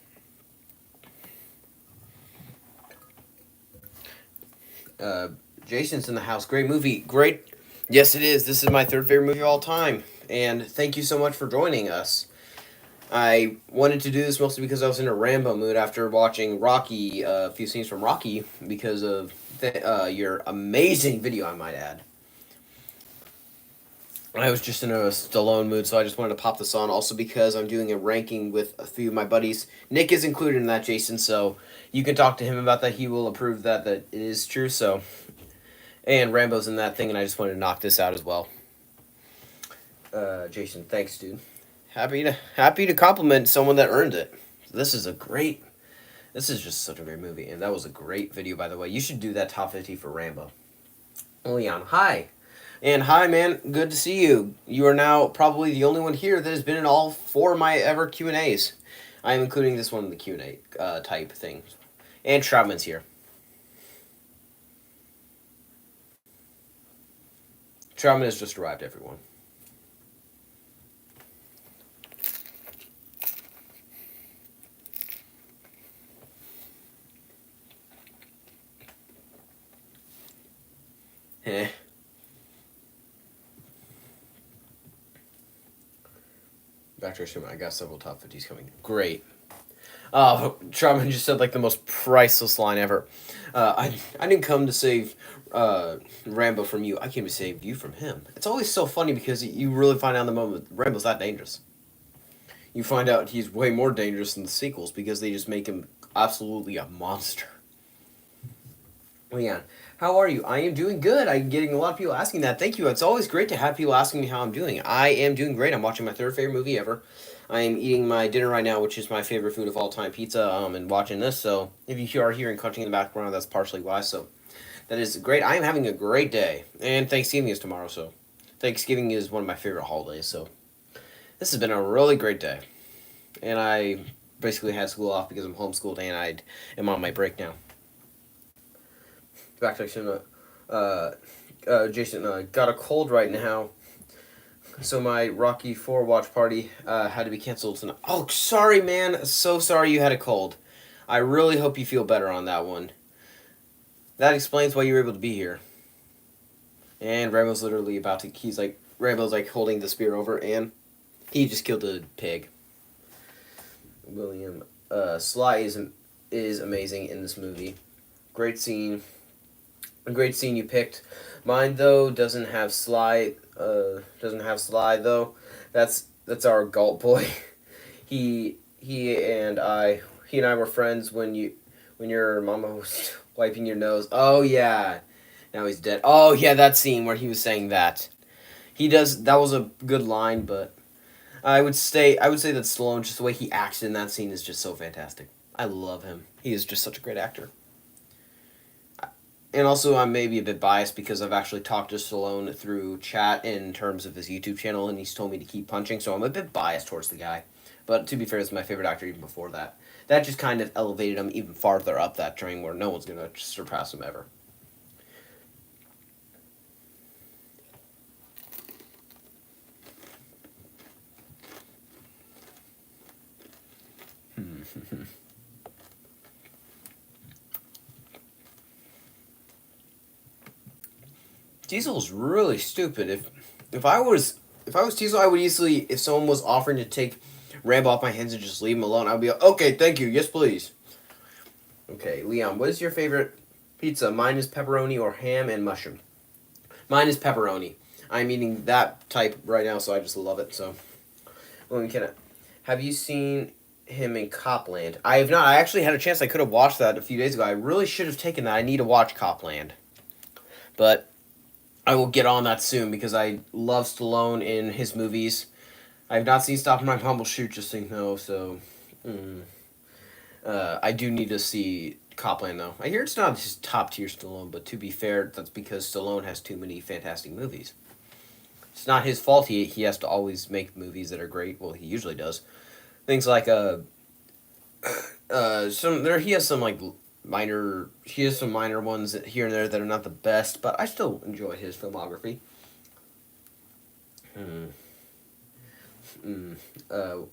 [SPEAKER 1] Jason's in the house. Great movie. Great. Yes, it is. This is my third favorite movie of all time. And thank you so much for joining us. I wanted to do this mostly because I was in a Rambo mood after watching Rocky, a few scenes from Rocky, because of your amazing video, I might add. I was just in a Stallone mood, so I just wanted to pop this on. Also, because I'm doing a ranking with a few of my buddies. Nick is included in that, Jason, so you can talk to him about that. He will approve that it is true. So, and Rambo's in that thing, and I just wanted to knock this out as well. Jason, thanks, dude. Happy to compliment someone that earned it. This is a great. This is just such a great movie, and that was a great video, by the way. You should do that top 50 for Rambo. Leon, hi. And hi, man. Good to see you. You are now probably the only one here that has been in all 4 of my ever Q&As. I am including this one in the Q&A type thing. And Troutman's here. Troutman has just arrived, everyone. Eh. Back to our I got several top 50s coming. Great. Troutman just said like the most priceless line ever. I didn't come to save Rambo from you. I came to save you from him. It's always so funny because you really find out in the moment Rambo's that dangerous. You find out he's way more dangerous than the sequels because they just make him absolutely a monster. Leon, how are you? I am doing good. I'm getting a lot of people asking that. Thank you. It's always great to have people asking me how I'm doing. I am doing great. I'm watching my 3rd favorite movie ever. I am eating my dinner right now, which is my favorite food of all time, pizza, and watching this. So if you are hearing crunching in the background, that's partially why. So that is great. I am having a great day. And Thanksgiving is tomorrow, so Thanksgiving is one of my favorite holidays. So this has been a really great day. And I basically had school off because I'm homeschooled and I am on my break now. Back to Jason, got a cold right now, so my Rocky 4 watch party had to be canceled tonight. Oh, sorry, man. So sorry you had a cold. I really hope you feel better on that one. That explains why you were able to be here. And Rambo's literally about to. Rambo's like holding the spear over, and he just killed a pig. William, Sly is amazing in this movie. Great scene. A great scene you picked. Mine though doesn't have Sly. Doesn't have Sly though. That's our Galt boy. he and I were friends when your mama was wiping your nose. Oh yeah. Now he's dead. Oh yeah, that scene where he was saying that. He does. That was a good line, but I would say that Stallone, just the way he acts in that scene, is just so fantastic. I love him. He is just such a great actor. And also, I'm maybe a bit biased because I've actually talked to Stallone through chat in terms of his YouTube channel, and he's told me to keep punching, so I'm a bit biased towards the guy. But to be fair, he's my favorite actor even before that. That just kind of elevated him even farther up that train where no one's going to surpass him ever. Diesel's really stupid. If I was Diesel, I would easily, if someone was offering to take Rambo off my hands and just leave him alone, I'd be like, okay, thank you, yes please. Okay, Leon, what is your favorite pizza? Mine is pepperoni or ham and mushroom. Mine is pepperoni. I'm eating that type right now, so I just love it. So, have you seen him in Copland? I have not. I actually had a chance. I could have watched that a few days ago. I really should have taken that. I need to watch Copland, but I will get on that soon because I love Stallone in his movies. I have not seen Stop My Humble Shoot, just so you know, so I do need to see Copland, though. I hear it's not his top-tier Stallone, but to be fair, that's because Stallone has too many fantastic movies. It's not his fault he has to always make movies that are great. Well, he usually does. Things like, he has some, like, he has some minor ones here and there that are not the best, but I still enjoy his filmography.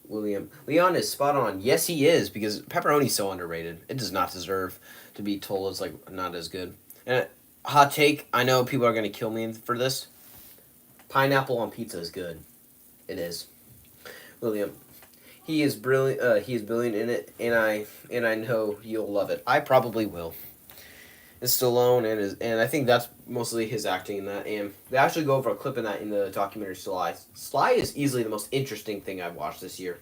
[SPEAKER 1] William Leon is spot on. Yes, he is, because pepperoni's so underrated. It does not deserve to be told it's like not as good. And hot take, I know people are gonna kill me for this. Pineapple on pizza is good. It is. William, He is brilliant. He is brilliant in it, and I know you'll love it. I probably will. It's Stallone and I think that's mostly his acting in that. And they actually go over a clip in that in the documentary Sly. Sly is easily the most interesting thing I've watched this year.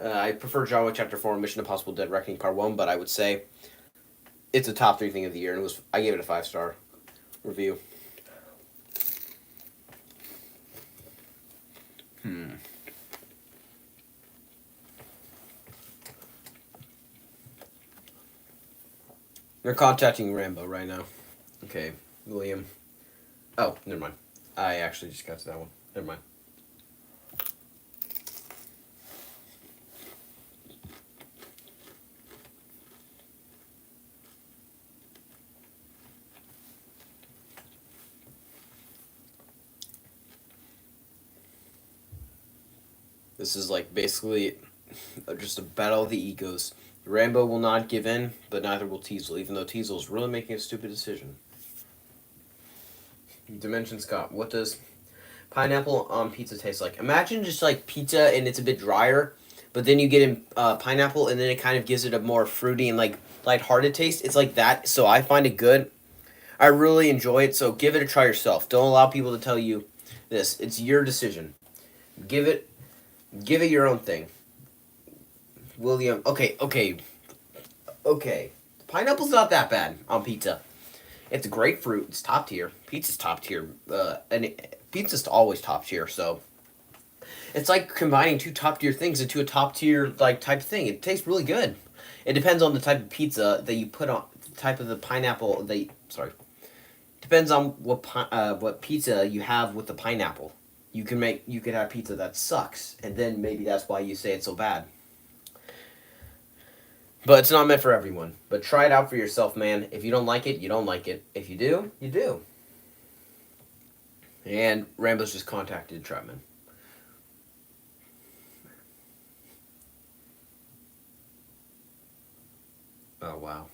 [SPEAKER 1] I prefer John Wick Chapter 4 and Mission Impossible Dead Reckoning Part 1, but I would say it's a top 3 thing of the year, and I gave it a 5-star review. They're contacting Rambo right now. Okay, William. Oh, never mind. I actually just got to that one. Never mind. This is like basically just a battle of the egos. Rambo will not give in, but neither will Teasel, even though Teasel is really making a stupid decision. Dimension Scott, what does pineapple on pizza taste like? Imagine just like pizza and it's a bit drier, but then you get in pineapple and then it kind of gives it a more fruity and like lighthearted taste. It's like that, so I find it good. I really enjoy it, so give it a try yourself. Don't allow people to tell you this. It's your decision. Give it your own thing. William, okay. Pineapple's not that bad on pizza. It's a great fruit. It's top tier. Pizza's top tier. Pizza's always top tier, so it's like combining 2 top tier things into a top tier like type of thing. It tastes really good. It depends on the type of pizza that you put on, the type of the pineapple. Depends on what pizza you have with the pineapple. You could have pizza that sucks, and then maybe that's why you say it's so bad. But it's not meant for everyone. But try it out for yourself, man. If you don't like it, you don't like it. If you do, you do. And Rambo's just contacted Trutman. Oh, wow.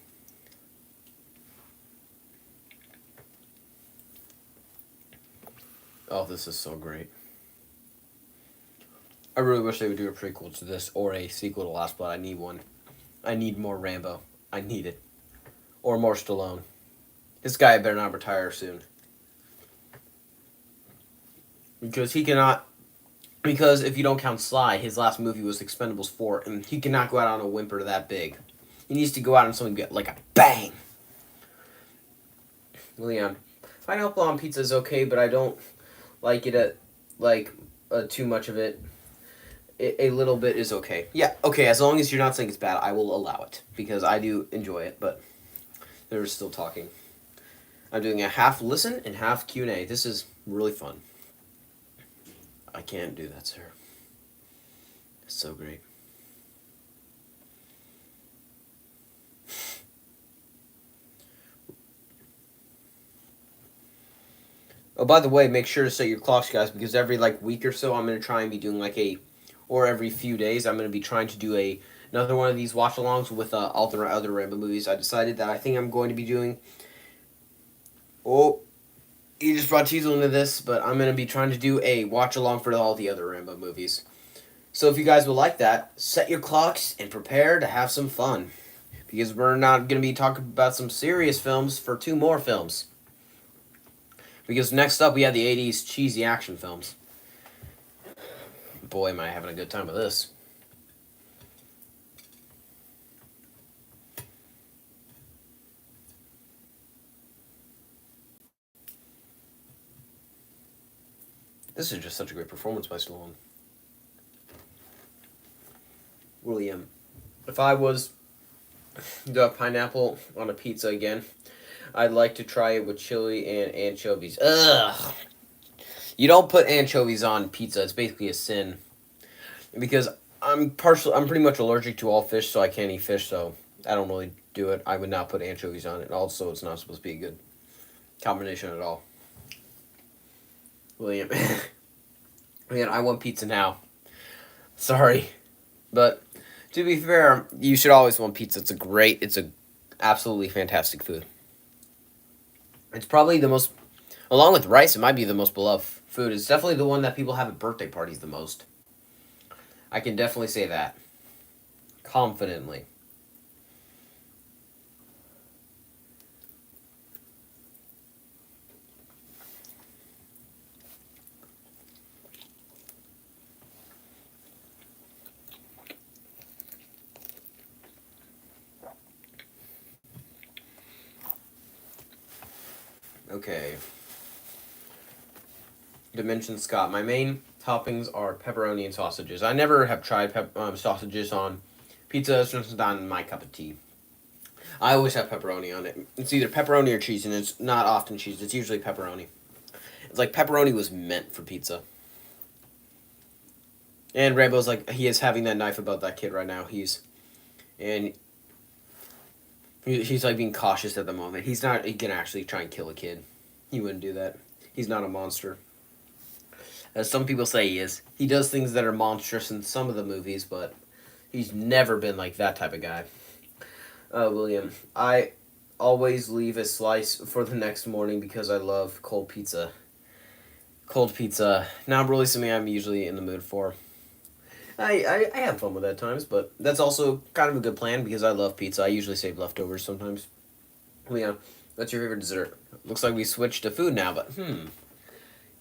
[SPEAKER 1] Oh, this is so great. I really wish they would do a prequel to this or a sequel to Last Blood. I need one. I need more Rambo. I need it. Or more Stallone. This guy better not retire soon. Because he cannot... Because if you don't count Sly, his last movie was Expendables 4, and he cannot go out on a whimper that big. He needs to go out on something like a bang! Leon. Pineapple on pizza is okay, but I don't like it too much of it. A little bit is okay. Yeah, okay, as long as you're not saying it's bad, I will allow it. Because I do enjoy it, but they're still talking. I'm doing a half listen and half Q&A. This is really fun. I can't do that, sir. It's so great. Oh, by the way, make sure to set your clocks, guys, because every week or so, I'm gonna try and be doing or every few days, I'm gonna be trying to do another one of these watch-alongs with all the other Rambo movies. I decided that I think I'm going to be doing. Oh, you just brought Teasel into this, but I'm gonna be trying to do a watch-along for all the other Rambo movies. So if you guys would like that, set your clocks and prepare to have some fun, because we're not gonna be talking about some serious films for 2 more films. Because next up, we have the 80s cheesy action films. Boy, am I having a good time with this. This is just such a great performance by Stallone. William. If I was to have pineapple on a pizza again, I'd like to try it with chili and anchovies. Ugh! You don't put anchovies on pizza. It's basically a sin. Because I'm pretty much allergic to all fish, so I can't eat fish, so I don't really do it. I would not put anchovies on it. Also, it's not supposed to be a good combination at all. William. Man, I want pizza now. Sorry. But to be fair, you should always want pizza. It's a absolutely fantastic food. It's probably the most, along with rice, it might be the most beloved food. It's definitely the one that people have at birthday parties the most. I can definitely say that. Confidently. Okay. Dimension Scott. My main toppings are pepperoni and sausages. I never have tried sausages on pizza. It's just not my cup of tea. I always have pepperoni on it. It's either pepperoni or cheese, and it's not often cheese. It's usually pepperoni. It's like pepperoni was meant for pizza. And Rambo's like, he is having that knife about that kid right now. And he's like being cautious at the moment. He's not gonna actually try and kill a kid. He wouldn't do that. He's not a monster. As some people say he is. He does things that are monstrous in some of the movies, but he's never been like that type of guy. William, I always leave a slice for the next morning because I love cold pizza. Cold pizza, not really something I'm usually in the mood for. I have fun with that at times, but that's also kind of a good plan because I love pizza. I usually save leftovers sometimes. Leon, what's your favorite dessert? Looks like we switched to food now, but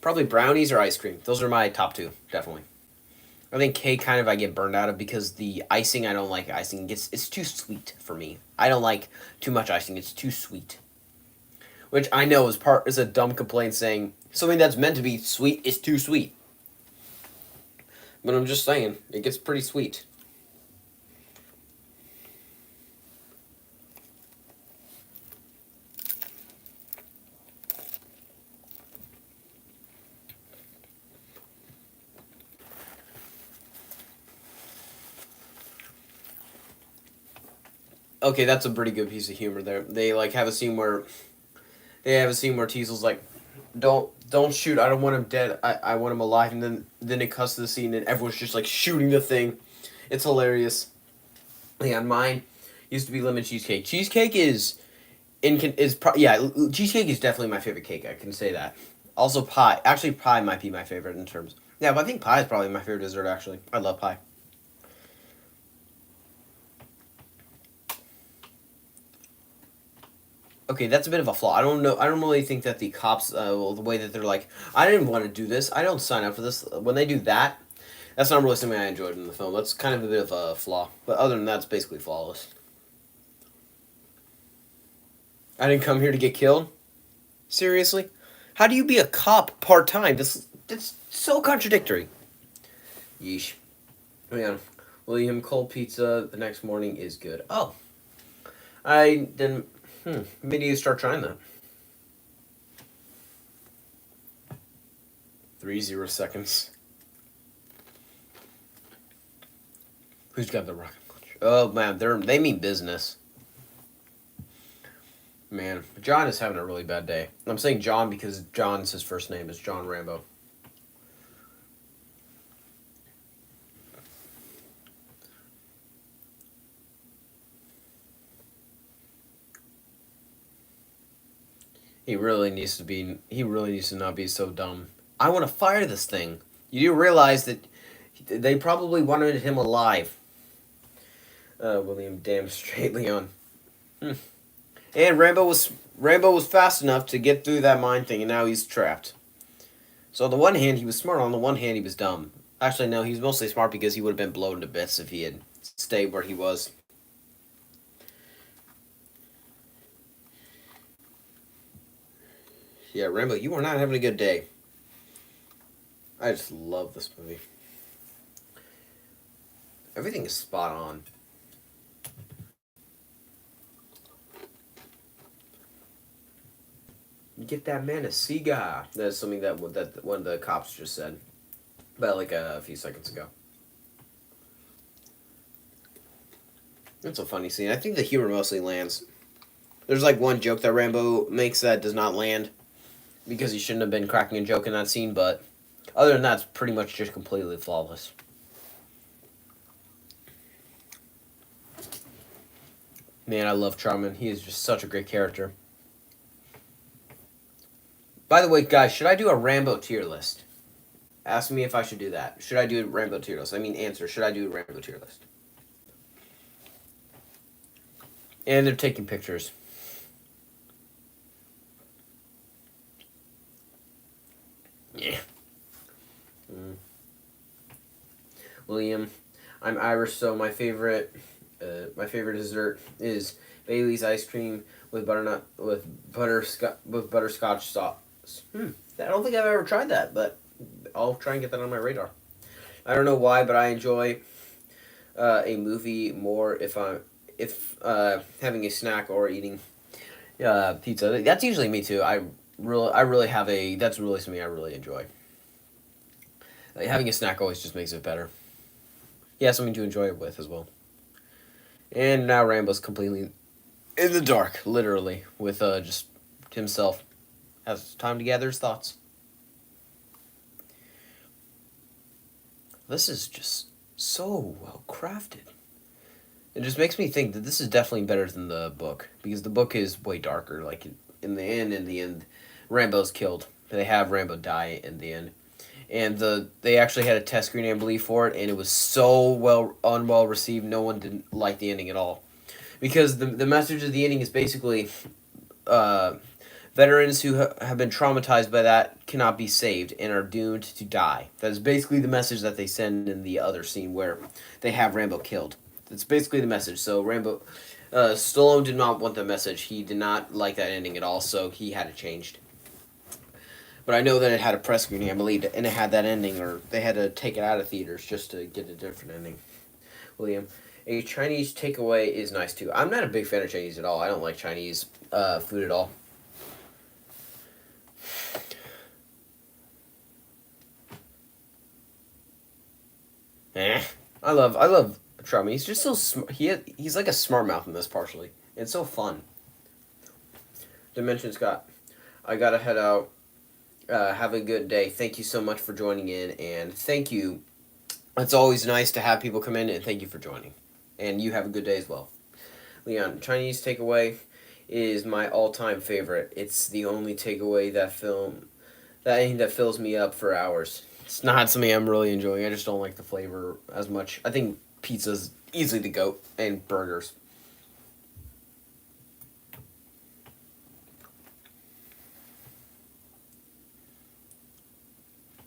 [SPEAKER 1] probably brownies or ice cream. Those are my top two, definitely. I think cake kind of I get burned out of because the icing, I don't like icing. It's too sweet for me. I don't like too much icing. It's too sweet. Which I know is a dumb complaint saying something that's meant to be sweet is too sweet. But I'm just saying, it gets pretty sweet. Okay, that's a pretty good piece of humor there. They like have a scene where Teasel's like, don't shoot. I don't want him dead. I want him alive. And then it cuts to the scene and everyone's just like shooting the thing. It's hilarious. Yeah, mine used to be lemon cheesecake. Cheesecake cheesecake is definitely my favorite cake. I can say that. Also pie. Actually, pie might be my favorite in terms. Yeah, but I think pie is probably my favorite dessert. Actually, I love pie. Okay, that's a bit of a flaw. I don't know. I don't really think that the cops, the way that they're like, I didn't want to do this. I don't sign up for this. When they do that, that's not really something I enjoyed in the film. That's kind of a bit of a flaw. But other than that, it's basically flawless. I didn't come here to get killed. Seriously, how do you be a cop part time? That's so contradictory. Yeesh. Oh yeah, William cold pizza the next morning is good. Oh, I didn't. Maybe you start trying that. 30 seconds. Who's got the rocket launcher? Oh man, they mean business. Man, John is having a really bad day. I'm saying John because John's his first name is John Rambo. He really needs to be. He really needs to not be so dumb. I want to fire this thing. You do realize that they probably wanted him alive. William, damn straight, Leon. And Rambo was fast enough to get through that mine thing, and now he's trapped. So on the one hand, he was smart. On the one hand, he was dumb. Actually, no, he was mostly smart because he would have been blown to bits if he had stayed where he was. Yeah, Rambo, you are not having a good day. I just love this movie. Everything is spot on. Get that man a cigar. That's something that one of the cops just said about like a few seconds ago. That's a funny scene. I think the humor mostly lands. There's like one joke that Rambo makes that does not land because he shouldn't have been cracking a joke in that scene, but other than that, it's pretty much just completely flawless. Man, I love Charmin. He is just such a great character. By the way, guys, should I do a Rambo tier list? Ask me if I should do that. Should I do a Rambo tier list? I mean, answer. Should I do a Rambo tier list? And they're taking pictures. Yeah. William, I'm Irish, so my favorite dessert is Bailey's ice cream with butterscotch sauce. I don't think I've ever tried that, but I'll try and get that on my radar. I don't know why, but I enjoy a movie more if having a snack or eating pizza. That's usually me too. I really have a that's really something I really enjoy. Having a snack always just makes it better. Yeah, something to enjoy it with as well. And now Rambo's completely in the dark, literally, with just himself. Has time to gather his thoughts. This is just so well crafted. It just makes me think that this is definitely better than the book because the book is way darker. Like in the end, Rambo's killed. They have Rambo die in the end, and they actually had a test screening I believe for it, and it was so unwell received. No one didn't like the ending at all because the message of the ending is basically uh, veterans who have been traumatized by that cannot be saved and are doomed to die. That is basically the message that they send in the other scene where they have Rambo killed. That's basically the message. So Rambo, Stallone did not want the message. He did not like that ending at all, so he had it changed. But I know that it had a press screening, I believe, and it had that ending, or they had to take it out of theaters just to get a different ending. William, a Chinese takeaway is nice too. I'm not a big fan of Chinese at all. I don't like Chinese food at all. I love Trump. He's just so he's like a smart mouth in this partially. It's so fun. Dimension Scott, I gotta head out. Have a good day. Thank you so much for joining in, and thank you. It's always nice to have people come in, and thank you for joining. And you have a good day as well. Leon, Chinese takeaway is my all-time favorite. It's the only takeaway that fills me up for hours. It's not something I'm really enjoying. I just don't like the flavor as much. I think pizza's easily the goat, and burgers.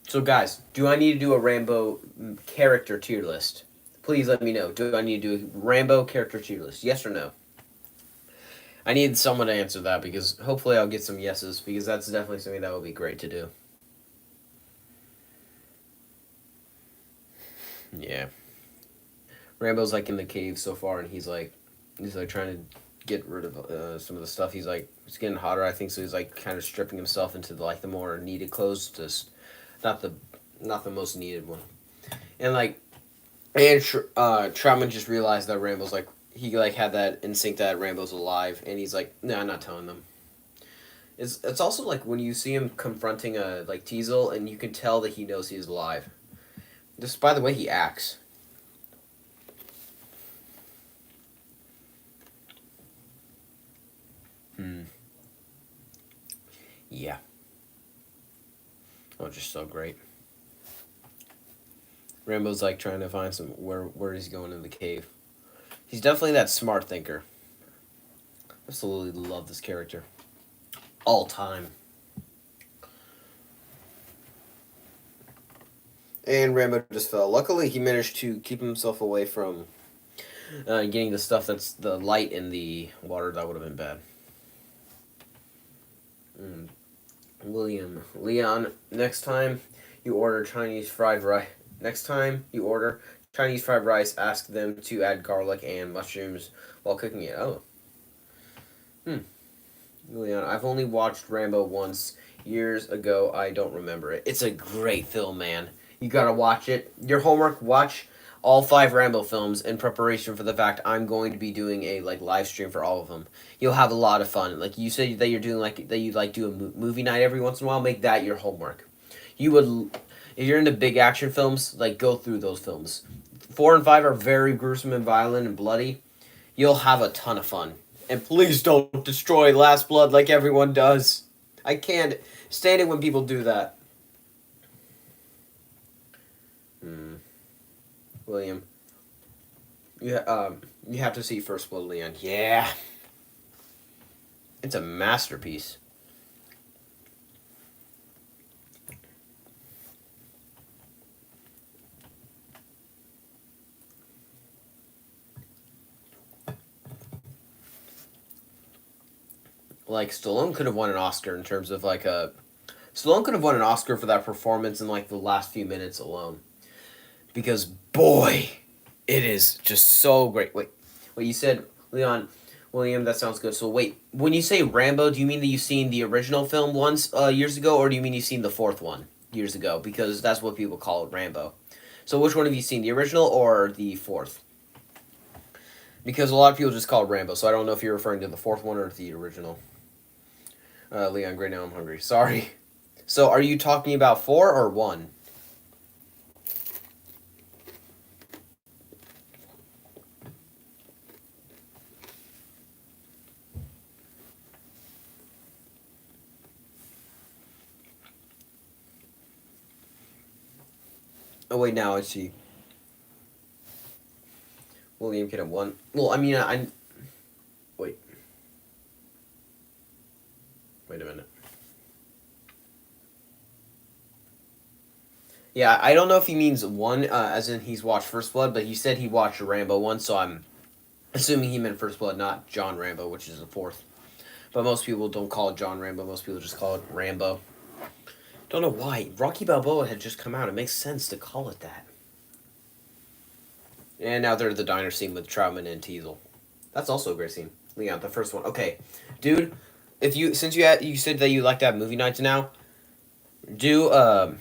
[SPEAKER 1] So guys, do I need to do a Rambo character tier list? Please let me know. Do I need to do a Rambo character tier list? Yes or no? I need someone to answer that because hopefully I'll get some yeses because that's definitely something that would be great to do. Yeah. Rambo's like in the cave so far and he's like trying to get rid of some of the stuff. It's getting hotter I think so he's like kind of stripping himself into the more needed clothes, just not the not the most needed one. And Troutman just realized that Rambo's he had that instinct that Rambo's alive, and he's like, "No, I'm not telling them." It's also like when you see him confronting a Teasel, and you can tell that he knows he's alive, just by the way he acts. Hmm. Yeah. Oh, just so great. Rambo's trying to find where he's going in the cave. He's definitely that smart thinker. Absolutely love this character. All time. And Rambo just fell. Luckily, he managed to keep himself away from getting the stuff that's the light in the water. That would have been bad. Mm. Leon, next time you order Chinese fried rice, ask them to add garlic and mushrooms while cooking it. Oh. Hmm. Leon, I've only watched Rambo once years ago. I don't remember it. It's a great film, man. You gotta watch it. Your homework, watch all 5 Rambo films in preparation for the fact I'm going to be doing a live stream for all of them. You'll have a lot of fun. Like you said that you're doing that you do a movie night every once in a while. Make that your homework. You would, if you're into big action films, go through those films. 4 and 5 are very gruesome and violent and bloody. You'll have a ton of fun. And please don't destroy Last Blood like everyone does. I can't stand it when people do that. William. You have to see First Blood, Leon. Yeah, it's a masterpiece. Like Stallone could have won an Oscar in terms of like a. Stallone could have won an Oscar for that performance in like the last few minutes alone, because boy, it is just so great. Wait, you said Leon, William, that sounds good. So wait, when you say Rambo, do you mean that you've seen the original film once years ago, or do you mean you've seen the fourth one years ago? Because that's what people call it, Rambo. So which one have you seen, the original or the fourth? Because a lot of people just call it Rambo, so I don't know if you're referring to the fourth one or the original. Leon, great now I'm hungry. Sorry. So are you talking about 4 or 1? Oh wait, now I see. William can have 1. Well, I mean, I wait. Wait a minute. Yeah, I don't know if he means 1, as in he's watched First Blood, but he said he watched Rambo 1, so I'm assuming he meant First Blood, not John Rambo, which is the fourth. But most people don't call it John Rambo. Most people just call it Rambo. Don't know why. Rocky Balboa had just come out. It makes sense to call it that. And now they're at the diner scene with Troutman and Teasel. That's also a great scene. Leon, the first one. Okay, dude. If you you said that you like to have movie nights now, do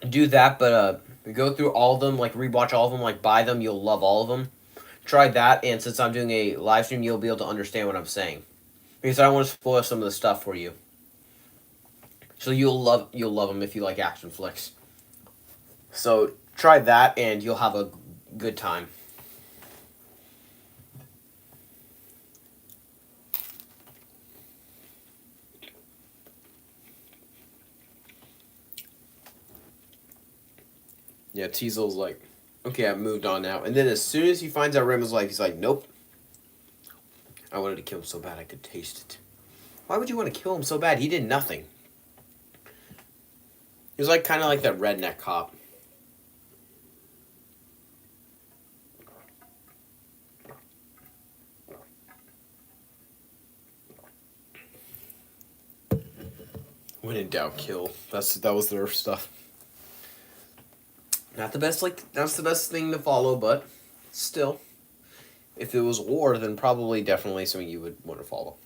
[SPEAKER 1] do that, but go through all of them, like rewatch all of them, like buy them. You'll love all of them. Try that, and since I'm doing a live stream, you'll be able to understand what I'm saying, because I don't want to spoil some of the stuff for you. So you'll love them if you like action flicks. So try that, and you'll have a good time. Yeah, Teasel's like, okay, I've moved on now. And then as soon as he finds out Rambo's life, he's like, nope. I wanted to kill him so bad I could taste it. Why would you want to kill him so bad? He did nothing. He was like kind of like that redneck cop. When in doubt, kill. That was their stuff. Not the best, like, that's the best thing to follow, but still. If it was war, then probably definitely something you would want to follow.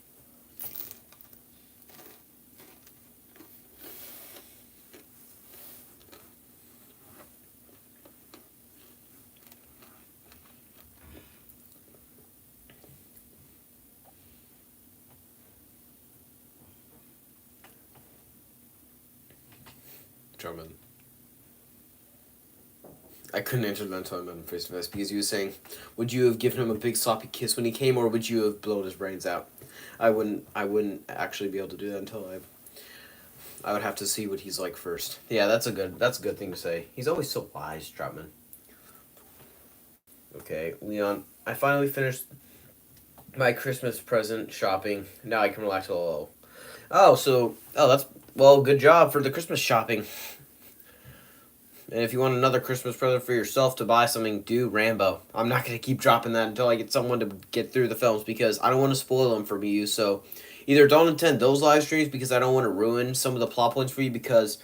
[SPEAKER 1] Drummond. I couldn't answer that until I met him face to face because he was saying, would you have given him a big sloppy kiss when he came, or would you have blown his brains out? I wouldn't actually be able to do that until I would have to see what he's like first. Yeah, that's a good thing to say. He's always so wise, Troutman. Okay, Leon, I finally finished my Christmas present shopping. Now I can relax a little. That's, well, good job for the Christmas shopping. And if you want another Christmas present for yourself to buy something, do Rambo. I'm not going to keep dropping that until I get someone to get through the films because I don't want to spoil them for you. So either don't attend those live streams because I don't want to ruin some of the plot points for you, because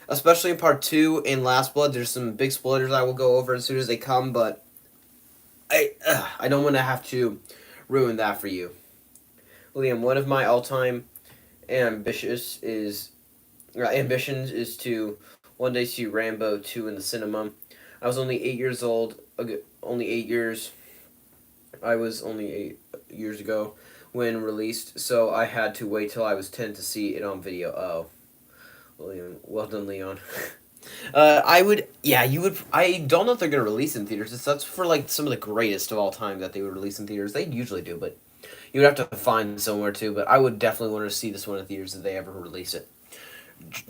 [SPEAKER 1] especially in part 2 and Last Blood, there's some big spoilers I will go over as soon as they come, but I don't want to have to ruin that for you. Liam, one of my all-time ambitions is to one day see Rambo 2 in the cinema. I was only 8 years old. Only 8 years. I was only 8 years ago when released, so I had to wait till I was 10 to see it on video. Oh, Leon, well done, Leon. You would. I don't know if they're gonna release in theaters. That's for like some of the greatest of all time that they would release in theaters. They usually do, but you would have to find somewhere too. But I would definitely want to see this one in theaters if they ever release it.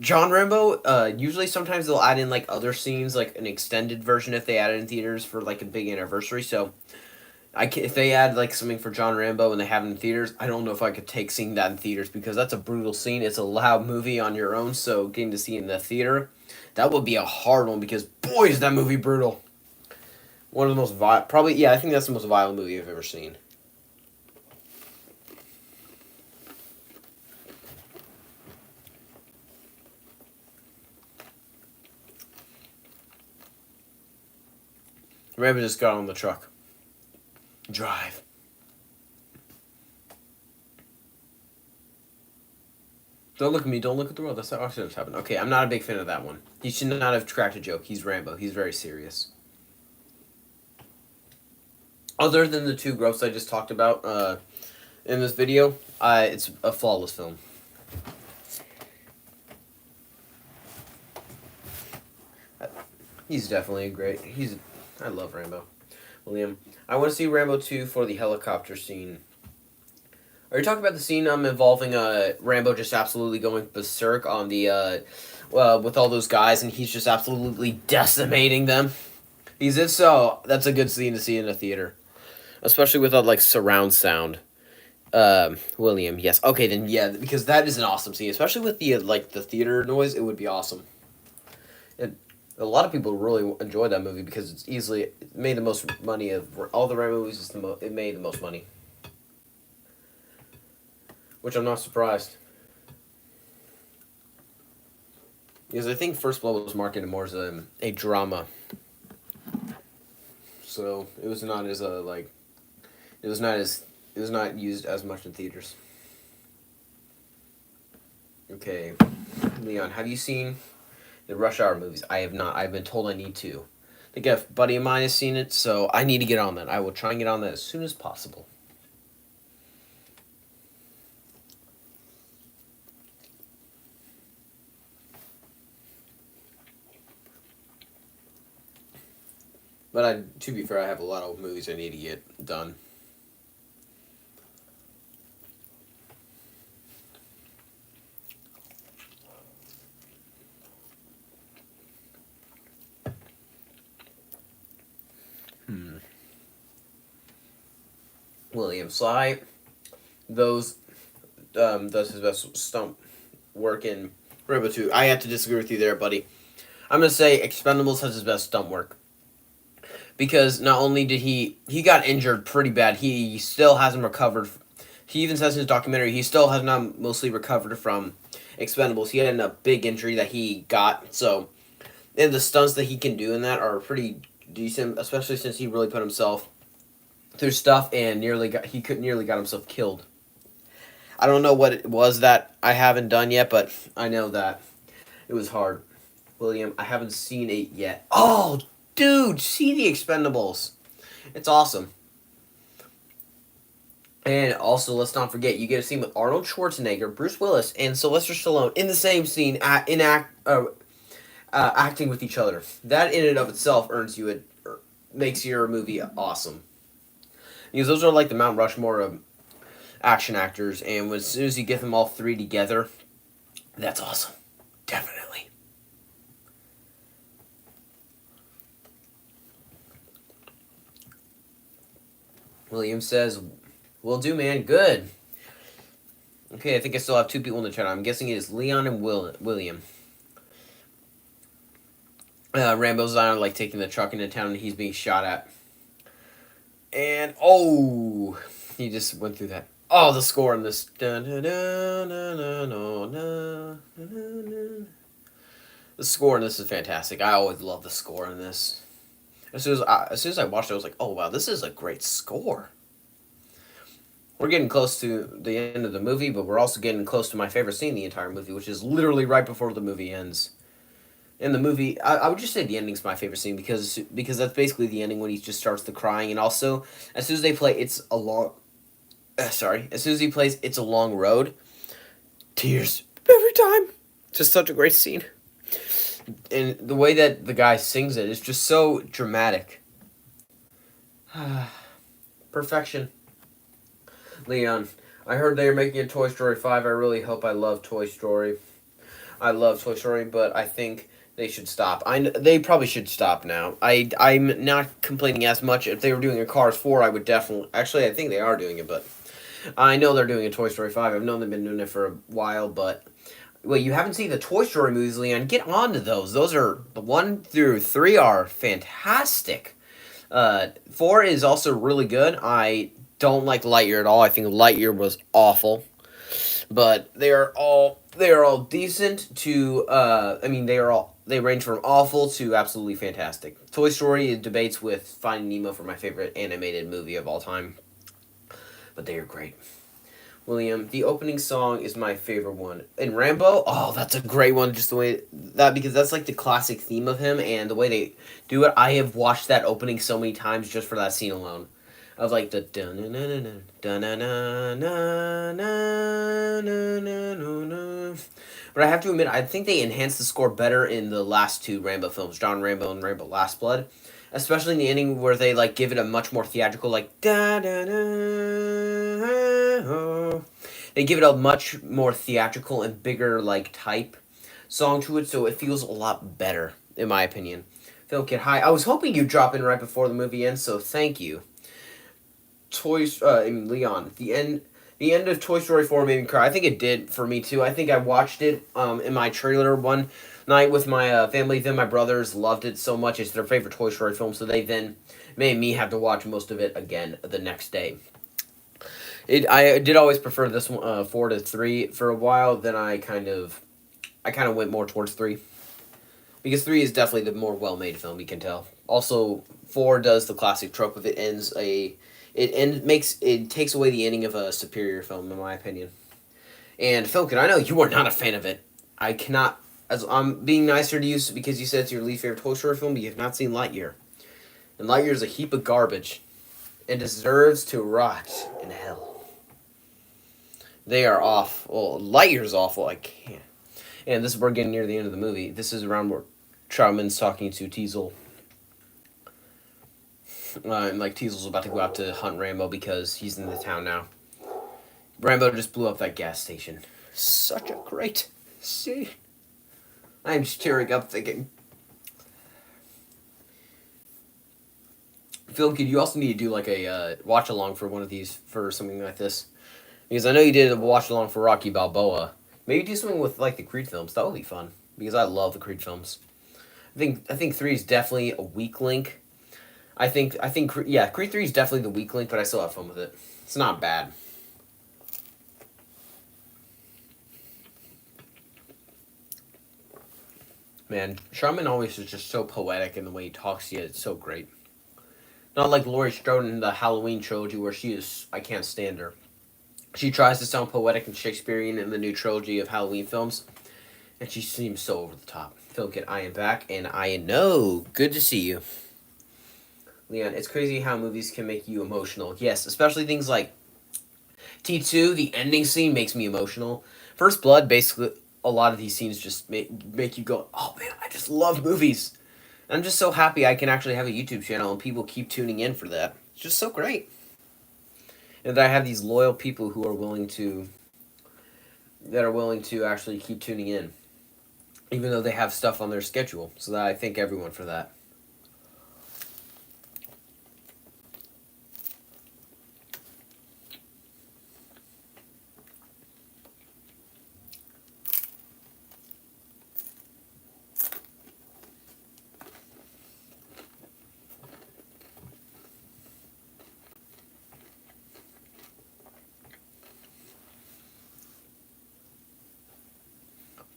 [SPEAKER 1] John Rambo. Usually, sometimes they'll add in like other scenes, like an extended version if they add it in theaters for like a big anniversary. So, if they add like something for John Rambo and they have it in theaters, I don't know if I could take seeing that in theaters because that's a brutal scene. It's a loud movie on your own, so getting to see it in the theater, that would be a hard one because boy is that movie brutal. One of the most probably, yeah, I think that's the most violent movie I've ever seen. Rambo just got on the truck. Drive. Don't look at me. Don't look at the world. That's how accidents happen. Okay, I'm not a big fan of that one. He should not have cracked a joke. He's Rambo. He's very serious. Other than the two groups I just talked about in this video, it's a flawless film. He's definitely a great. I love Rambo. William, I want to see Rambo 2 for the helicopter scene. Are you talking about the scene involving Rambo just absolutely going berserk on the with all those guys and he's just absolutely decimating them? Because if so, that's a good scene to see in a theater, especially with like surround sound. William, yes. Okay, then yeah, because that is an awesome scene, especially with the like the theater noise. It would be awesome. A lot of people really enjoy that movie because it made the most money of all the Rambo movies. It made the most money, which I'm not surprised. Because I think First Blood was marketed more as a drama, so it was not as it was not used as much in theaters. Okay, Leon, have you seen the Rush Hour movies? I have not. I've been told I need to. I think a buddy of mine has seen it, so I need to get on that. I will try and get on that as soon as possible. But to be fair, I have a lot of movies I need to get done. William Sly, does his best stunt work in Rambo 2. I have to disagree with you there, buddy. I'm gonna say Expendables has his best stunt work because not only did he got injured pretty bad, he still hasn't recovered. He even says in his documentary he still has not mostly recovered from Expendables. He had a big injury that he got, so and the stunts that he can do in that are pretty decent, especially since he really put himself through stuff and nearly got himself killed. I don't know what it was that I haven't done yet, but I know that it was hard. William, I haven't seen it yet. Oh, dude, see The Expendables. It's awesome. And also, let's not forget, you get a scene with Arnold Schwarzenegger, Bruce Willis, and Sylvester Stallone in the same scene, acting with each other. That in and of itself makes your movie awesome. Because those are like the Mount Rushmore of action actors, and as soon as you get them all three together, that's awesome. Definitely. William says, "Will do, man. Good." Okay, I think I still have two people in the chat. I'm guessing it is Leon and William. Rambo's on like taking the truck into town, and he's being shot at. And he just went through that. Oh, the score in this. The score in this is fantastic. I always love the score in this. As soon as I watched it, I was like, "Oh wow, this is a great score." We're getting close to the end of the movie, but we're also getting close to my favorite scene in the entire movie, which is literally right before the movie ends. In the movie, I would just say the ending's my favorite scene because that's basically the ending when he just starts the crying, and also as soon as they play as soon as he plays "It's a Long Road," tears every time. Just such a great scene, and the way that the guy sings it is just so dramatic. Perfection. Leon, I heard they are making a Toy Story 5. I really hope I love Toy Story. I love Toy Story, but I think they should stop. They probably should stop now. I'm not complaining as much. If they were doing a Cars 4, I would definitely. Actually, I think they are doing it, but I know they're doing a Toy Story 5. I've known they've been doing it for a while, but well, you haven't seen the Toy Story movies, Leon. Get on to those. Those are the 1 through 3 are fantastic. 4 is also really good. I don't like Lightyear at all. I think Lightyear was awful, but they are all decent to. I mean, they range from awful to absolutely fantastic. Toy Story debates with Finding Nemo for my favorite animated movie of all time, but they are great. William, the opening song is my favorite one. And Rambo, oh, that's a great one. Just the way that because that's like the classic theme of him and the way they do it. I have watched that opening so many times just for that scene alone. Of like the dun na na na na na na na na na na. But I have to admit, I think they enhanced the score better in the last two Rambo films, John Rambo and Rambo Last Blood, especially in the ending where they like give it a much more theatrical like da da da. They give it a much more theatrical and bigger like type song to it, so it feels a lot better in my opinion. Phil Kid, hi. I was hoping you'd drop in right before the movie ends, so thank you. Leon, the end of Toy Story 4 made me cry. I think it did for me too. I think I watched it in my trailer one night with my family. Then my brothers loved it so much. It's their favorite Toy Story film, so they then made me have to watch most of it again the next day. I did always prefer this one 4 to 3 for a while. Then I kind of went more towards 3 because 3 is definitely the more well-made film, you can tell. Also, 4 does the classic trope of it takes away the ending of a superior film in my opinion. And Philkin, I know you are not a fan of it. I cannot, as I'm being nicer to you because you said it's your least favorite Toy Story film, but you have not seen Lightyear. And Lightyear is a heap of garbage and deserves to rot in hell. They are awful. Lightyear's awful. I can't. And we're getting near the end of the movie. This is around where Troutman's talking to Teasel. And like Teasel's about to go out to hunt Rambo because he's in the town now. Rambo just blew up that gas station. Such a great scene. I'm just tearing up thinking. Phil, could you also need to do like a watch along for one of these for something like this? Because I know you did a watch along for Rocky Balboa. Maybe do something with like the Creed films. That would be fun because I love the Creed films. I think 3 is definitely a weak link. I think yeah, Creed 3 is definitely the weak link, but I still have fun with it. It's not bad. Man, Sharman always is just so poetic in the way he talks to you. It's so great. Not like Laurie Strode in the Halloween trilogy where I can't stand her. She tries to sound poetic and Shakespearean in the new trilogy of Halloween films, and she seems so over the top. Phil Kid, I am back, and I know. Good to see you. Leon, it's crazy how movies can make you emotional. Yes, especially things like T2, the ending scene makes me emotional. First Blood, basically, a lot of these scenes just make you go, oh man, I just love movies. And I'm just so happy I can actually have a YouTube channel and people keep tuning in for that. It's just so great. And that I have these loyal people who are willing to actually keep tuning in, even though they have stuff on their schedule. So that I thank everyone for that.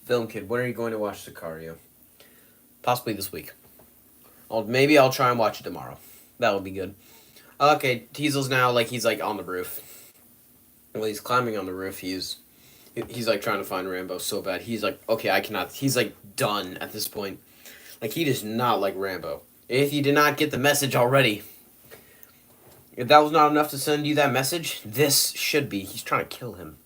[SPEAKER 1] Film Kid, when are you going to watch Sicario? Possibly this week. Maybe I'll try and watch it tomorrow. That would be good. Okay, Teasel's now he's like on the roof. Well, he's climbing on the roof. He's like trying to find Rambo so bad. He's like, okay, I cannot. He's like done at this point. Like he does not like Rambo. If you did not get the message already, if that was not enough to send you that message, this should be. He's trying to kill him.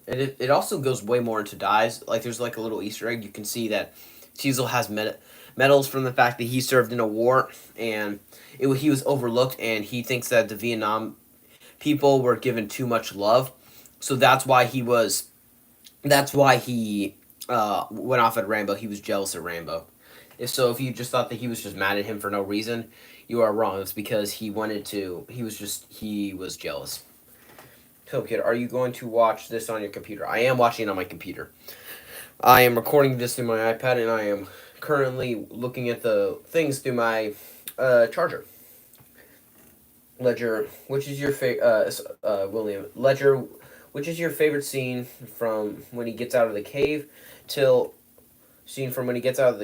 [SPEAKER 1] And it also goes way more into dyes. Like there's like a little Easter egg. You can see that Teasel has medals from the fact that he served in a war and he was overlooked, and he thinks that the Vietnam people were given too much love. So that's why he was. That's why he went off at Rambo. He was jealous of Rambo. If you just thought that he was just mad at him for no reason, you are wrong. It's because he wanted to. He was jealous. So, kid, are you going to watch this on your computer? I am watching it on my computer. I am recording this through my iPad, and I am currently looking at the things through my charger. Ledger, which is your favorite? William Ledger, which is your favorite scene from when he gets out of the cave till scene from when he gets out of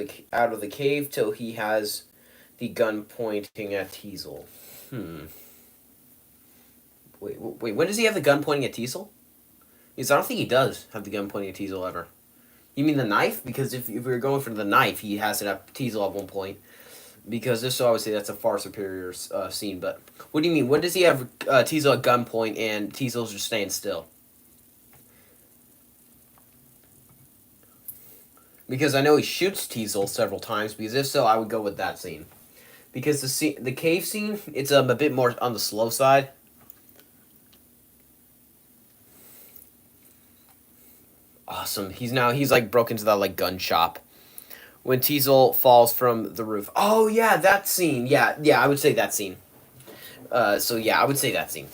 [SPEAKER 1] the cave till he has the gun pointing at Teasel? Wait. When does he have the gun pointing at Teasel? Because I don't think he does have the gun pointing at Teasel ever. You mean the knife? Because if we're going for the knife, he has it at Teasel at one point. Because this, obviously, that's a far superior scene. But what do you mean? When does he have Teasel at gunpoint and Teasel's just staying still? Because I know he shoots Teasel several times. Because if so, I would go with that scene. Because the cave scene, it's a bit more on the slow side. Awesome. He's like broke into that like gun shop. When Teasel falls from the roof. Oh yeah, that scene. Yeah, I would say that scene. So yeah, I would say that scene.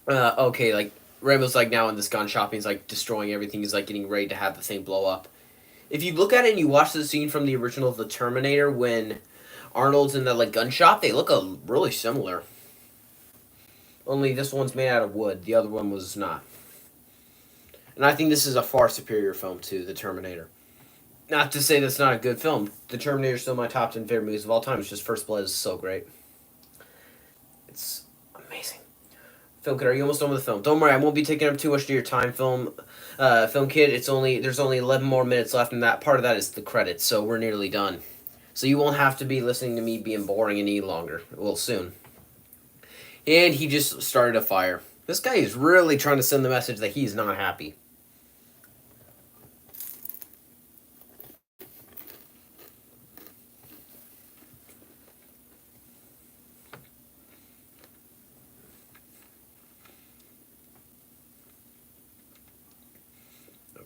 [SPEAKER 1] Okay, like Rambo's like now in this gun shop. He's like destroying everything. He's like getting ready to have the thing blow up. If you look at it and you watch the scene from the original The Terminator when Arnold's in the like gun shop, they look really similar. Only this one's made out of wood. The other one was not. And I think this is a far superior film to The Terminator. Not to say that's not a good film. The Terminator is still my top 10 favorite movies of all time. It's just First Blood is so great. It's amazing. Film Kid, are you almost done with the film? Don't worry, I won't be taking up too much of your time, Film Kid. There's only 11 more minutes left, and that part of that is the credits, so we're nearly done. So you won't have to be listening to me being boring any longer. Well, soon. And he just started a fire. This guy is really trying to send the message that he's not happy.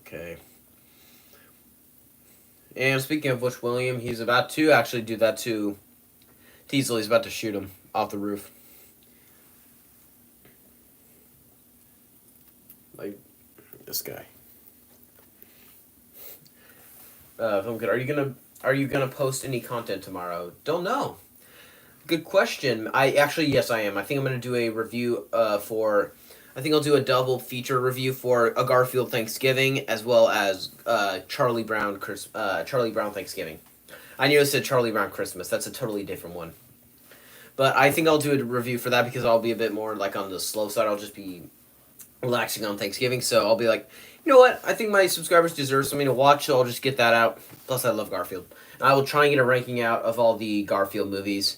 [SPEAKER 1] Okay. And speaking of which, William, he's about to actually do that to Teasel. He's about to shoot him off the roof. Like this guy. Film Kid, are you gonna post any content tomorrow? Don't know. Good question. Yes I am. I think I'm gonna do a review for. I think I'll do a double feature review for a Garfield Thanksgiving as well as Charlie Brown Thanksgiving. I knew it said Charlie Brown Christmas. That's a totally different one. But I think I'll do a review for that because I'll be a bit more like on the slow side. I'll just be relaxing on Thanksgiving, so I'll be like, you know what? I think my subscribers deserve something to watch, so I'll just get that out. Plus, I love Garfield. And I will try and get a ranking out of all the Garfield movies.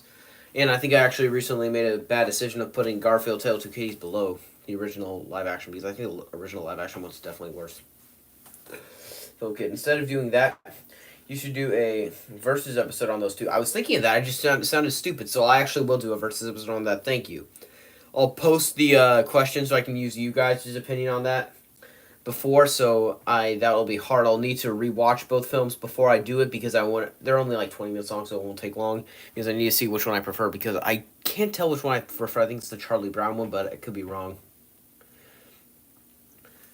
[SPEAKER 1] And I think I actually recently made a bad decision of putting Garfield Tale of Two Kitties below the original live action because I think the original live action one's definitely worse. So, okay, instead of doing that, you should do a versus episode on those two. I was thinking of that. I just sounded stupid, so I actually will do a versus episode on that. Thank you. I'll post the questions so I can use you guys' opinion on that before, so that will be hard. I'll need to rewatch both films before I do it because they're only like 20 minutes long, so it won't take long because I need to see which one I prefer because I can't tell which one I prefer. I think it's the Charlie Brown one, but it could be wrong.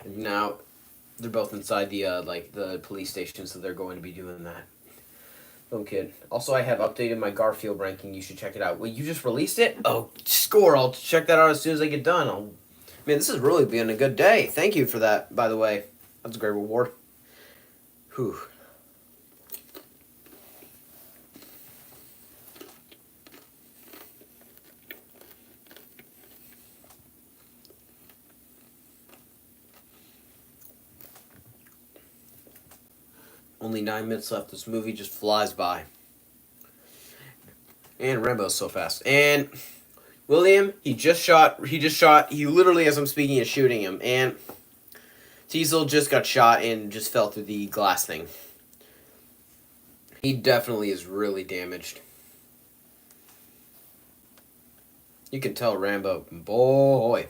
[SPEAKER 1] And now they're both inside the police station, so they're going to be doing that. Film Kid. Also, I have updated my Garfield ranking. You should check it out. Wait, you just released it? Oh, score. I'll check that out as soon as I get done. Man, this has really been a good day. Thank you for that, by the way. That's a great reward. Whew. Only 9 minutes left. This movie just flies by. And Rambo's so fast. And William, he literally, as I'm speaking, is shooting him. And Teasel just got shot and just fell through the glass thing. He definitely is really damaged. You can tell Rambo, boy.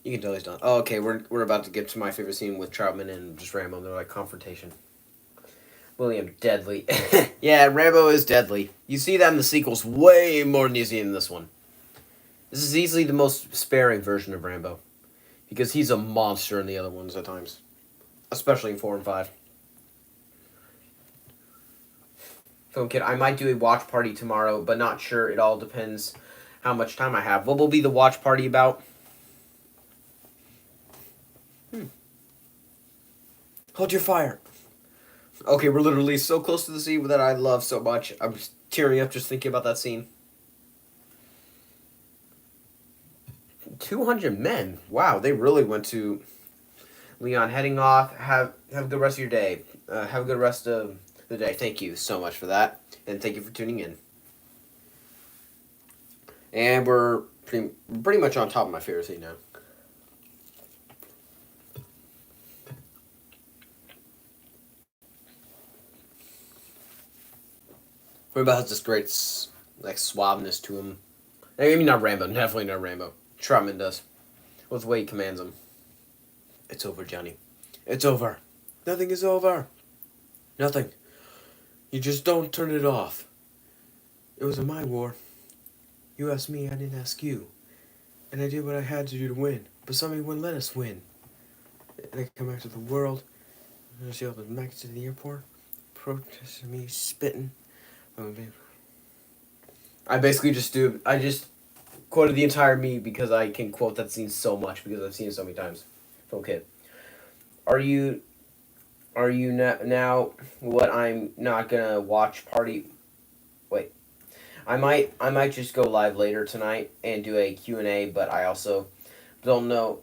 [SPEAKER 1] You can tell he's done. Oh, okay, we're about to get to my favorite scene with Troutman and just Rambo. They're like confrontation. William, deadly. Yeah, Rambo is deadly. You see that in the sequels way more than you see in this one. This is easily the most sparing version of Rambo. Because he's a monster in the other ones at times. Especially in 4 and 5. Film Kid, I might do a watch party tomorrow, but not sure. It all depends how much time I have. What will be the watch party about? Hold your fire. Okay, we're literally so close to the scene that I love so much. I'm tearing up just thinking about that scene. 200 men. Wow, they really went to Leon. Heading off. Have a good rest of your day. Have a good rest of the day. Thank you so much for that, and thank you for tuning in. And we're pretty much on top of my favorite scene now. Rambo has this great like suaveness to him. I mean, not Rambo. Definitely not Rambo. Troutman does. With the way he commands him. It's over, Johnny. It's over. Nothing is over. Nothing. You just don't turn it off. It was my war. You asked me, I didn't ask you. And I did what I had to do to win. But somebody wouldn't let us win. And I come back to the world. And I see all the maggots at the airport. Protesting me, spitting. I basically I just quoted the entire me because I can quote that scene so much because I've seen it so many times. Film Kid. Are you now what I'm not gonna watch party? Wait. I might just go live later tonight and do a Q&A, but I also don't know.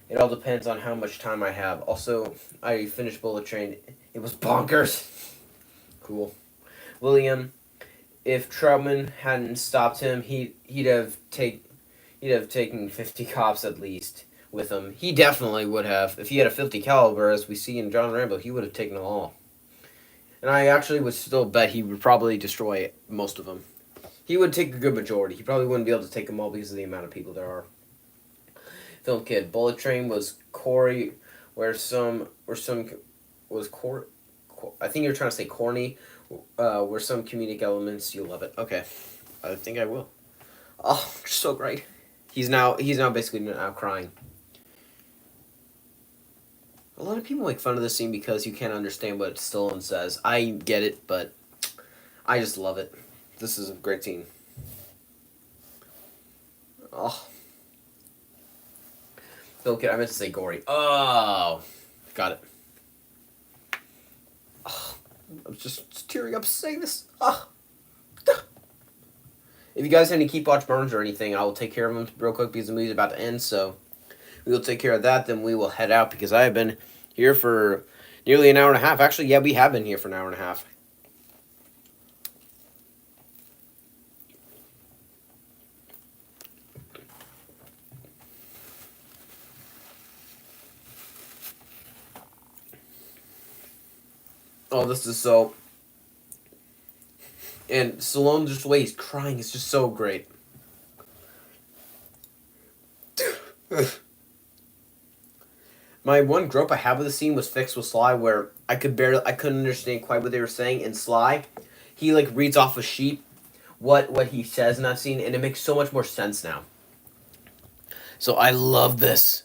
[SPEAKER 1] It all depends on how much time I have. Also, I finished Bullet Train. It was bonkers. Cool. William, if Troutman hadn't stopped him, he'd have taken 50 cops at least with him. He definitely would have. If he had a 50 caliber, as we see in John Rambo, he would have taken them all. And I actually would still bet he would probably destroy most of them. He would take a good majority. He probably wouldn't be able to take them all because of the amount of people there are. Film Kid, Bullet Train was Corey, where some was Corey. I think you're trying to say corny. Where some comedic elements, you'll love it. Okay, I think I will. Oh, so great. He's now basically now crying. A lot of people make fun of this scene because you can't understand what Stallone says. I get it, but I just love it. This is a great scene. Oh. Phil Kid, I meant to say gory. Oh, got it. Oh, I'm just tearing up saying this. Oh. If you guys have any Keep Watch Burns or anything, I will take care of them real quick because the movie's about to end. So we will take care of that. Then we will head out because I have been here for nearly an hour and a half. Actually, yeah, we have been here for an hour and a half. Oh, this is so... And Stallone, just the way he's crying is just so great. My one grope I had with the scene was fixed with Sly, where I couldn't understand quite what they were saying. In Sly, he like reads off a sheet what he says in that scene, and it makes so much more sense now. So I love this.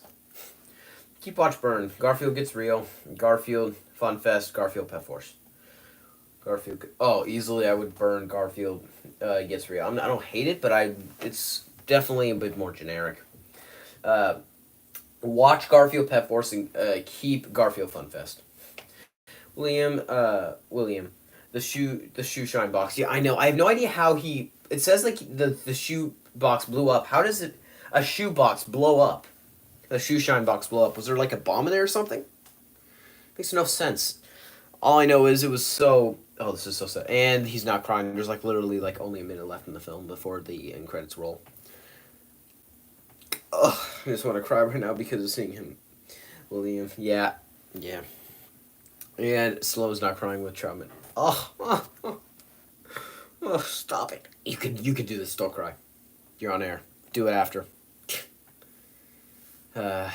[SPEAKER 1] Keep Watch Burn. Garfield Gets Real. Garfield Fun Fest. Garfield Pet Force. Garfield. Oh, easily I would burn Garfield Gets Real. I don't hate it, but it's definitely a bit more generic. Watch Garfield Pet Force and keep Garfield Fun Fest. William, the shoe shine box. Yeah, I know. I have no idea how he. It says like the shoe box blew up. How does a shoe box blow up? A shoe shine box blow up. Was there like a bomb in there or something? Makes no sense. All I know is it was so. Oh, this is so sad. And he's not crying. There's like literally like only a minute left in the film before the end credits roll. Ugh, I just want to cry right now because of seeing him. William, yeah. And Stallone's not crying with Troutman. Oh, stop it. You could do this. Don't cry. You're on air. Do it after. I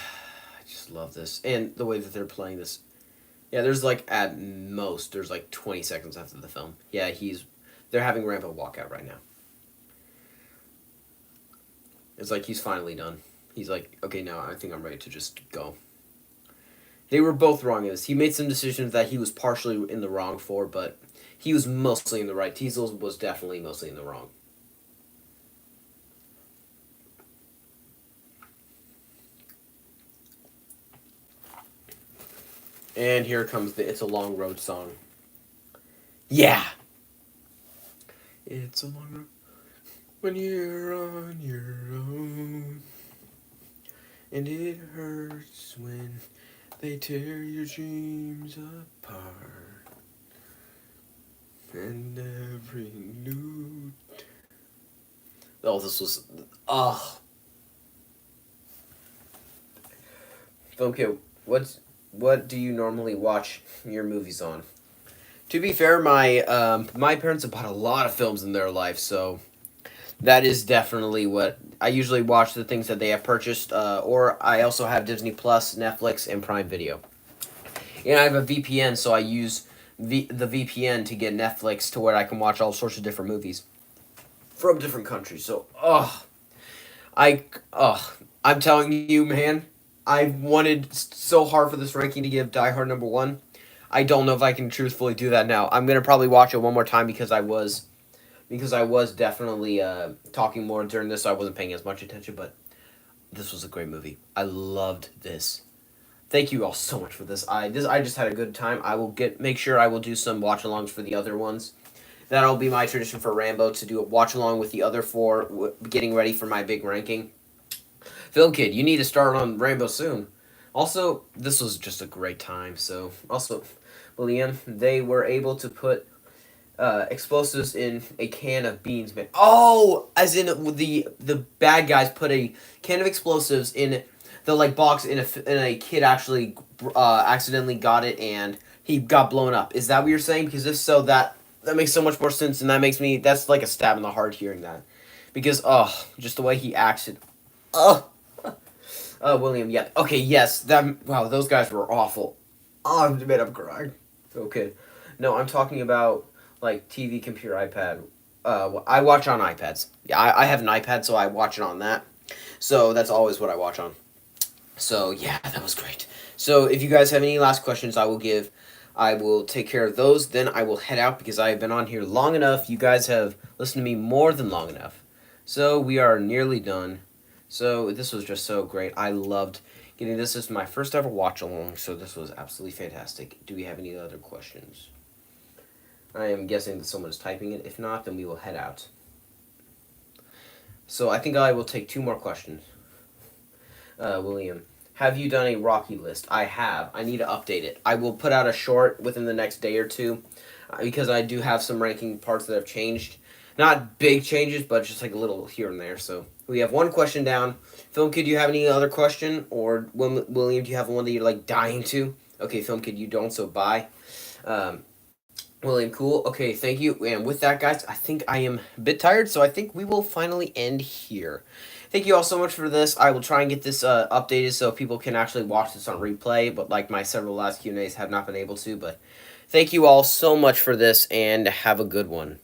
[SPEAKER 1] just love this. And the way that they're playing this. Yeah, there's like, at most, there's like 20 seconds after the film. Yeah, they're having Rambo walk out right now. It's like he's finally done. He's like, okay, now I think I'm ready to just go. They were both wrong in this. He made some decisions that he was partially in the wrong for, but he was mostly in the right. Teasel was definitely mostly in the wrong. And here comes the It's a Long Road song. Yeah! It's a long road when you're on your own. And it hurts when they tear your dreams apart. And every new... Oh, this was... Oh. Okay, what do you normally watch your movies on? To be fair, my parents have bought a lot of films in their life, so that is definitely what I usually watch. The things that they have purchased, or I also have Disney Plus, Netflix, and Prime Video. And I have a VPN, so I use the VPN to get Netflix to where I can watch all sorts of different movies from different countries. So, I'm telling you, man, I wanted so hard for this ranking to give Die Hard number one. I don't know if I can truthfully do that now. I'm gonna probably watch it one more time because I was definitely talking more during this, so I wasn't paying as much attention. But this was a great movie. I loved this. Thank you all so much for this. I just had a good time. I will make sure I will do some watch-alongs for the other ones. That'll be my tradition for Rambo, to do a watch-along with the other four, getting ready for my big ranking. Film Kid, you need to start on Rambo soon. Also, this was just a great time. So, also, William, they were able to put explosives in a can of beans, man. Oh, as in the bad guys put a can of explosives in the like box, and a kid actually accidentally got it and he got blown up. Is that what you're saying? Because if so, that makes so much more sense, and that's like a stab in the heart hearing that, because just the way he acted. William, yeah, okay, yes, wow, those guys were awful. Oh, I'm made up crying. Okay, no, I'm talking about like TV, computer, iPad. I watch on iPads. Yeah, I have an iPad, so I watch it on that. So that's always what I watch on. So yeah, that was great. So if you guys have any last questions, I will take care of those. Then I will head out because I have been on here long enough. You guys have listened to me more than long enough. So we are nearly done. So this was just so great. I loved getting this. This is my first ever watch along, so this was absolutely fantastic. Do we have any other questions? I am guessing that someone is typing it. If not, then we will head out. So I think I will take two more questions. William, have you done a Rocky list? I have. I need to update it. I will put out a short within the next day or two, because I do have some ranking parts that have changed. Not big changes, but just like a little here and there. So we have one question down. Film Kid, do you have any other question? Or William, do you have one that you're like dying to? Okay, Film Kid, you don't, so bye. William, cool. Okay, thank you. And with that, guys, I think I am a bit tired, so I think we will finally end here. Thank you all so much for this. I will try and get this updated so people can actually watch this on replay, but like my several last Q&As have not been able to. But thank you all so much for this, and have a good one.